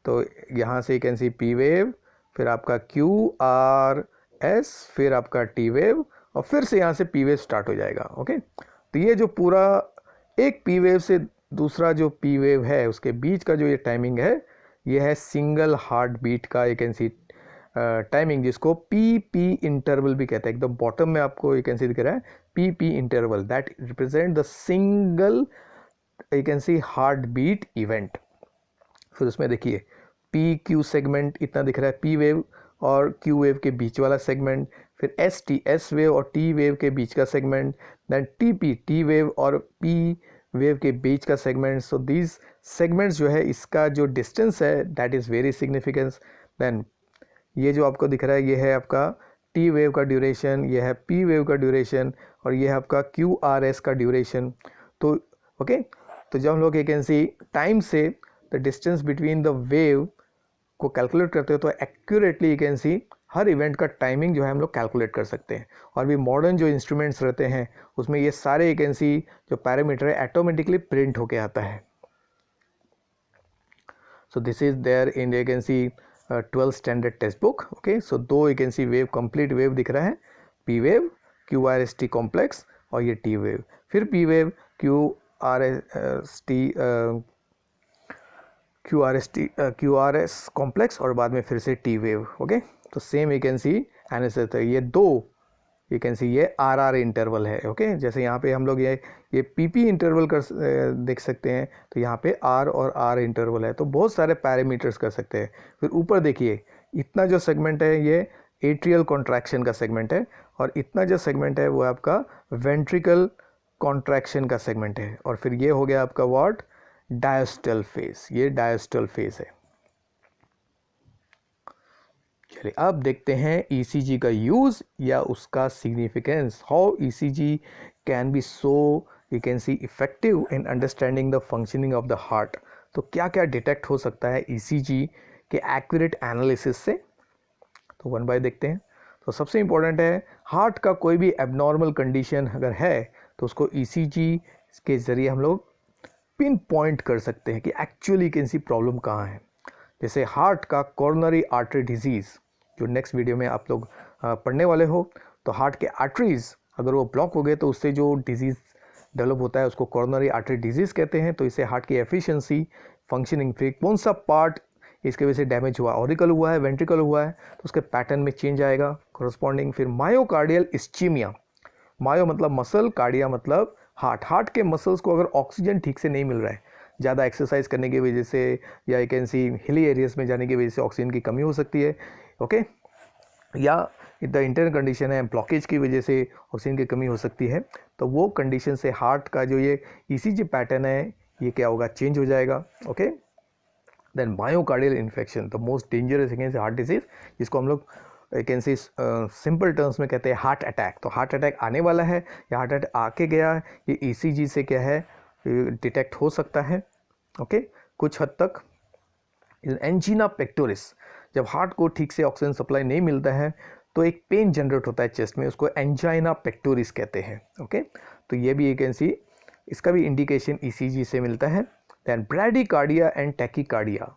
तो यहाँ से you can see P wave, फिर आपका QRS, फिर आपका टी वेव, और फिर से यहाँ से पी वेव स्टार्ट हो जाएगा। ओके, तो ये जो पूरा एक पी वेव से दूसरा जो पी वेव है उसके बीच का जो ये टाइमिंग है, ये है सिंगल हार्ट बीट का यू कैन सी टाइमिंग, जिसको पी इंटरवल भी कहते हैं। एकदम बॉटम में आपको यू कैन सी दिख रहा है P interval, that represent the single you can see heart beat event. फिर उसमें देखिए पी क्यू सेगमेंट इतना दिख रहा है, पी वेव और क्यू वेव के बीच वाला सेगमेंट, फिर एस वेव और टी वेव के बीच का सेगमेंट, देन टी वेव और पी वेव के बीच का सेगमेंट। सो दीज सेगमेंट्स जो है इसका जो डिस्टेंस है that is very significance. Then ये जो आपको दिख रहा है ये है आपका टी वेव का ड्यूरेशन, ये है पी वेव का ड्यूरेशन, और ये है आपका QRS का ड्यूरेशन। तो ओके, तो जब हम लोग यू कैन सी टाइम से the distance between the wave को कैलकुलेट करते हो तो accurately you can C her event का टाइमिंग जो है हम लोग कैलकुलेट कर सकते हैं। और भी मॉडर्न जो इंस्ट्रूमेंट्स रहते हैं उसमें ये सारे यू कैन सी जो पैरामीटर है ऑटोमेटिकली प्रिंट होके आता है। So this is there in you can see 12 standard textbook. Okay, so दो you can see wave, complete wave दिख रहा है, पी वेव QRST कॉम्प्लेक्स, और ये टी वेव, फिर पी वेव QRS कॉम्प्लेक्स, और बाद में फिर से टी वेव। ओके, तो same you can see analysis है। ये दो यू कैन सी ये RR इंटरवल है। ओके, जैसे यहाँ पे हम लोग ये PP इंटरवल कर देख सकते हैं, तो यहाँ पे R और R इंटरवल है, तो बहुत सारे पैरामीटर्स कर सकते हैं। फिर ऊपर देखिए इतना जो सेगमेंट है ये एट्रियल कॉन्ट्रैक्शन का सेगमेंट है, और इतना जो सेगमेंट है वो आपका वेंट्रिकल कॉन्ट्रैक्शन का सेगमेंट है, और फिर ये हो गया आपका व्हाट, डायस्टल फेज, ये डायस्टल फेज है। चलिए अब देखते हैं ECG का यूज या उसका significance, how ECG can be so you can C effective in understanding the functioning of the heart. तो क्या क्या डिटेक्ट हो सकता है ECG के एक्यूरेट एनालिसिस से, तो वन बाय देखते हैं। तो सबसे इम्पोर्टेंट है हार्ट का कोई भी एबनॉर्मल कंडीशन अगर है तो उसको ECG के ज़रिए हम लोग पिन पॉइंट कर सकते हैं कि एक्चुअली कैन सी प्रॉब्लम कहाँ है। जैसे हार्ट का कोरोनरी आर्टरी डिजीज़, जो नेक्स्ट वीडियो में आप लोग पढ़ने वाले हो, तो हार्ट के आर्टरीज अगर वो ब्लॉक हो गए तो उससे जो डिजीज़ डेवलप होता है उसको कोरोनरी आर्टरी डिजीज़ कहते हैं। तो इससे हार्ट की एफिशिएंसी, फंक्शनिंग, फिर कौन सा पार्ट इसके वजह से डैमेज हुआ, ऑरिकल हुआ है, वेंट्रिकल हुआ है, तो उसके पैटर्न में चेंज आएगा कोरस्पॉन्डिंग। फिर मायोकार्डियल इस्चीमिया, मायो मतलब मसल, कार्डिया मतलब हार्ट। हार्ट के मसल्स को अगर ऑक्सीजन ठीक से नहीं मिल रहा है, ज़्यादा एक्सरसाइज करने की वजह से या you can C hilly areas में जाने की वजह से ऑक्सीजन की कमी हो सकती है, ओके, या द इंटरनल कंडीशन है ब्लॉकेज की वजह से ऑक्सीजन की कमी हो सकती है, तो वो कंडीशन से हार्ट का जो ये ईसीजी पैटर्न है ये क्या होगा, चेंज हो जाएगा, okay. Then myocardial infection, the most dangerous against heart disease, जिसको हम लोग कैन सी सिंपल टर्म्स में कहते हैं हार्ट अटैक। तो हार्ट अटैक आने वाला है या हार्ट अटैक आके गया, ये ईसीजी से क्या है डिटेक्ट हो सकता है, ओके, कुछ हद तक। एंजीना पेक्टोरिस, जब हार्ट को ठीक से ऑक्सीजन सप्लाई नहीं मिलता है तो एक पेन जनरेट होता है चेस्ट में, उसको एंजाइना पेक्टोरिस कहते हैं, ओके। तो ये भी एक कैन इसका भी इंडिकेशन ईसीजी से मिलता है। दैन ब्रैडीकार्डिया एंड टैकीकार्डिया,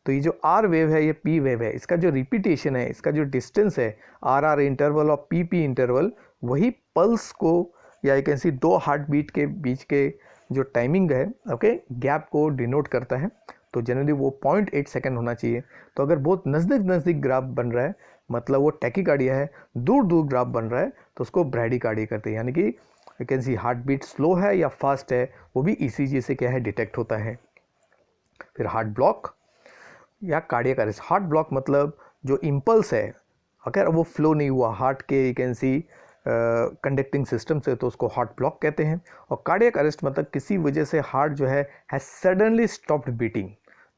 तो ये जो आर वेव है ये पी वेव है, इसका जो रिपीटेशन है, इसका जो डिस्टेंस है आर आर इंटरवल और पी पी इंटरवल, वही पल्स को या एक कैन दो हार्ट बीट के बीच के जो टाइमिंग है, ओके, गैप को डिनोट करता है। तो जनरली वो 0.8 सेकेंड होना चाहिए। तो अगर बहुत नज़दीक नज़दीक ग्राफ बन रहा है मतलब वो टैकीकार्डिया है, दूर दूर ग्राफ बन रहा है तो उसको ब्रैडीकार्डिया करते हैं, यानी कि you can see heart beat slow है या फास्ट है, वो भी ईसीजी से क्या है डिटेक्ट होता है। फिर हार्ट ब्लॉक या कार्डियक अरेस्ट, हार्ट ब्लॉक मतलब जो इम्पल्स है अगर वो फ्लो नहीं हुआ हार्ट के you can C conducting system से, तो उसको हार्ट ब्लॉक कहते हैं। और कार्डियक अरेस्ट मतलब किसी वजह से हार्ट जो है सडनली स्टॉप्ड बीटिंग,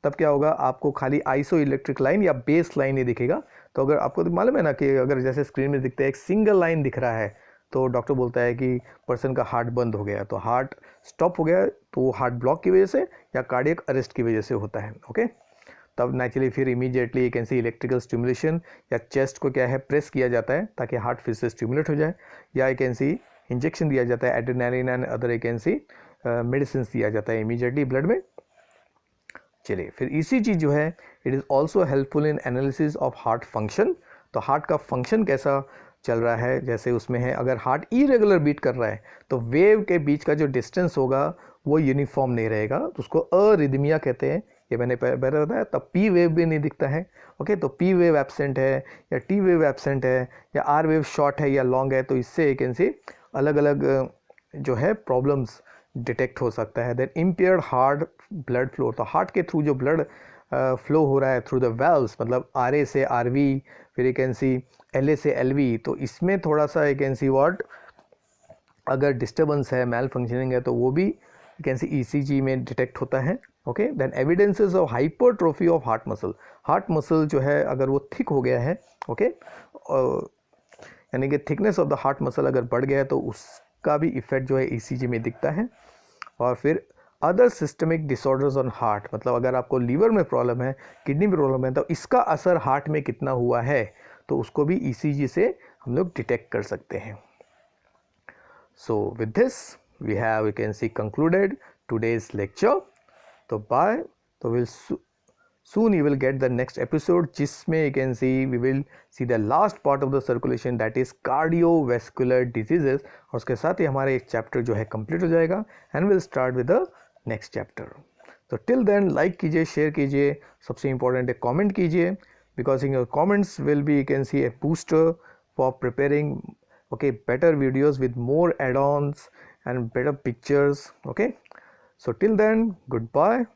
तब क्या होगा, आपको खाली आइसो इलेक्ट्रिक लाइन या बेस लाइन ही दिखेगा। तो अगर आपको तो मालूम है ना कि अगर जैसे स्क्रीन में दिखता है एक सिंगल लाइन दिख रहा है तो डॉक्टर बोलता है कि पर्सन का हार्ट बंद हो गया, तो हार्ट स्टॉप हो गया, तो वो हार्ट ब्लॉक की वजह से या कार्डियक अरेस्ट की वजह से होता है, ओके। तब नेचुरली फिर immediately you can C electrical stimulation या चेस्ट को क्या है प्रेस किया जाता है ताकि हार्ट फिर से स्टिमुलेट हो जाए, या यू कैन सी इंजेक्शन दिया जाता है adrenaline and other you can C medicine दिया जाता है इमीडिएटली ब्लड में। चलिए, फिर ईसीजी जो है it is also helpful in analysis of heart function. तो हार्ट का फंक्शन कैसा चल रहा है, जैसे उसमें है अगर हार्ट इरेगुलर बीट कर रहा है तो वेव के बीच का जो डिस्टेंस होगा वो यूनिफॉर्म नहीं रहेगा, तो उसको अरिदमिया कहते हैं, ये मैंने पहले बताया। तब पी वेव भी नहीं दिखता है, ओके, तो पी वेव एब्सेंट है या टी वेव एब्सेंट है या आर वेव शॉर्ट है या लॉन्ग है, तो इससे एक इनसे अलग अलग जो है प्रॉब्लम्स डिटेक्ट हो सकता है। Then impaired heart blood flow, तो हार्ट के थ्रू जो ब्लड फ्लो हो रहा है थ्रू द वेल्व्स, मतलब आर ए से आर वी, फिर एक कैन सी एल ए से एल वी, तो इसमें थोड़ा सा एक कैन सी व्हाट अगर डिस्टर्बेंस है, मैल फंक्शनिंग है, तो वो भी कैन सी ईसीजी में डिटेक्ट होता है, okay. Then evidences of hypertrophy of heart muscle, heart muscle जो है अगर वो थिक हो गया है, ओके, यानी कि thickness of the heart muscle अगर बढ़ गया है तो उसका भी इफेक्ट जो है ईसीजी में दिखता है। और फिर other systemic disorders on heart, मतलब अगर आपको लीवर में प्रॉब्लम है, किडनी में प्रॉब्लम है, तो इसका असर हार्ट में कितना हुआ है तो उसको भी ईसीजी से हम लोग डिटेक्ट कर सकते हैं। So with this we have you can see concluded today's lecture. So bye. So soon you will get the next episode जिसमें you can see we will see the last part of the circulation that is cardiovascular diseases, और उसके साथ ही हमारा एक chapter जो है complete हो जाएगा and we'll start with the next chapter. So till then like कीजिए, शेयर कीजिए, सबसे important है comment कीजिए, because in your comments will be you can see a booster for preparing okay better videos with more add-ons and better pictures, okay. So till then, goodbye.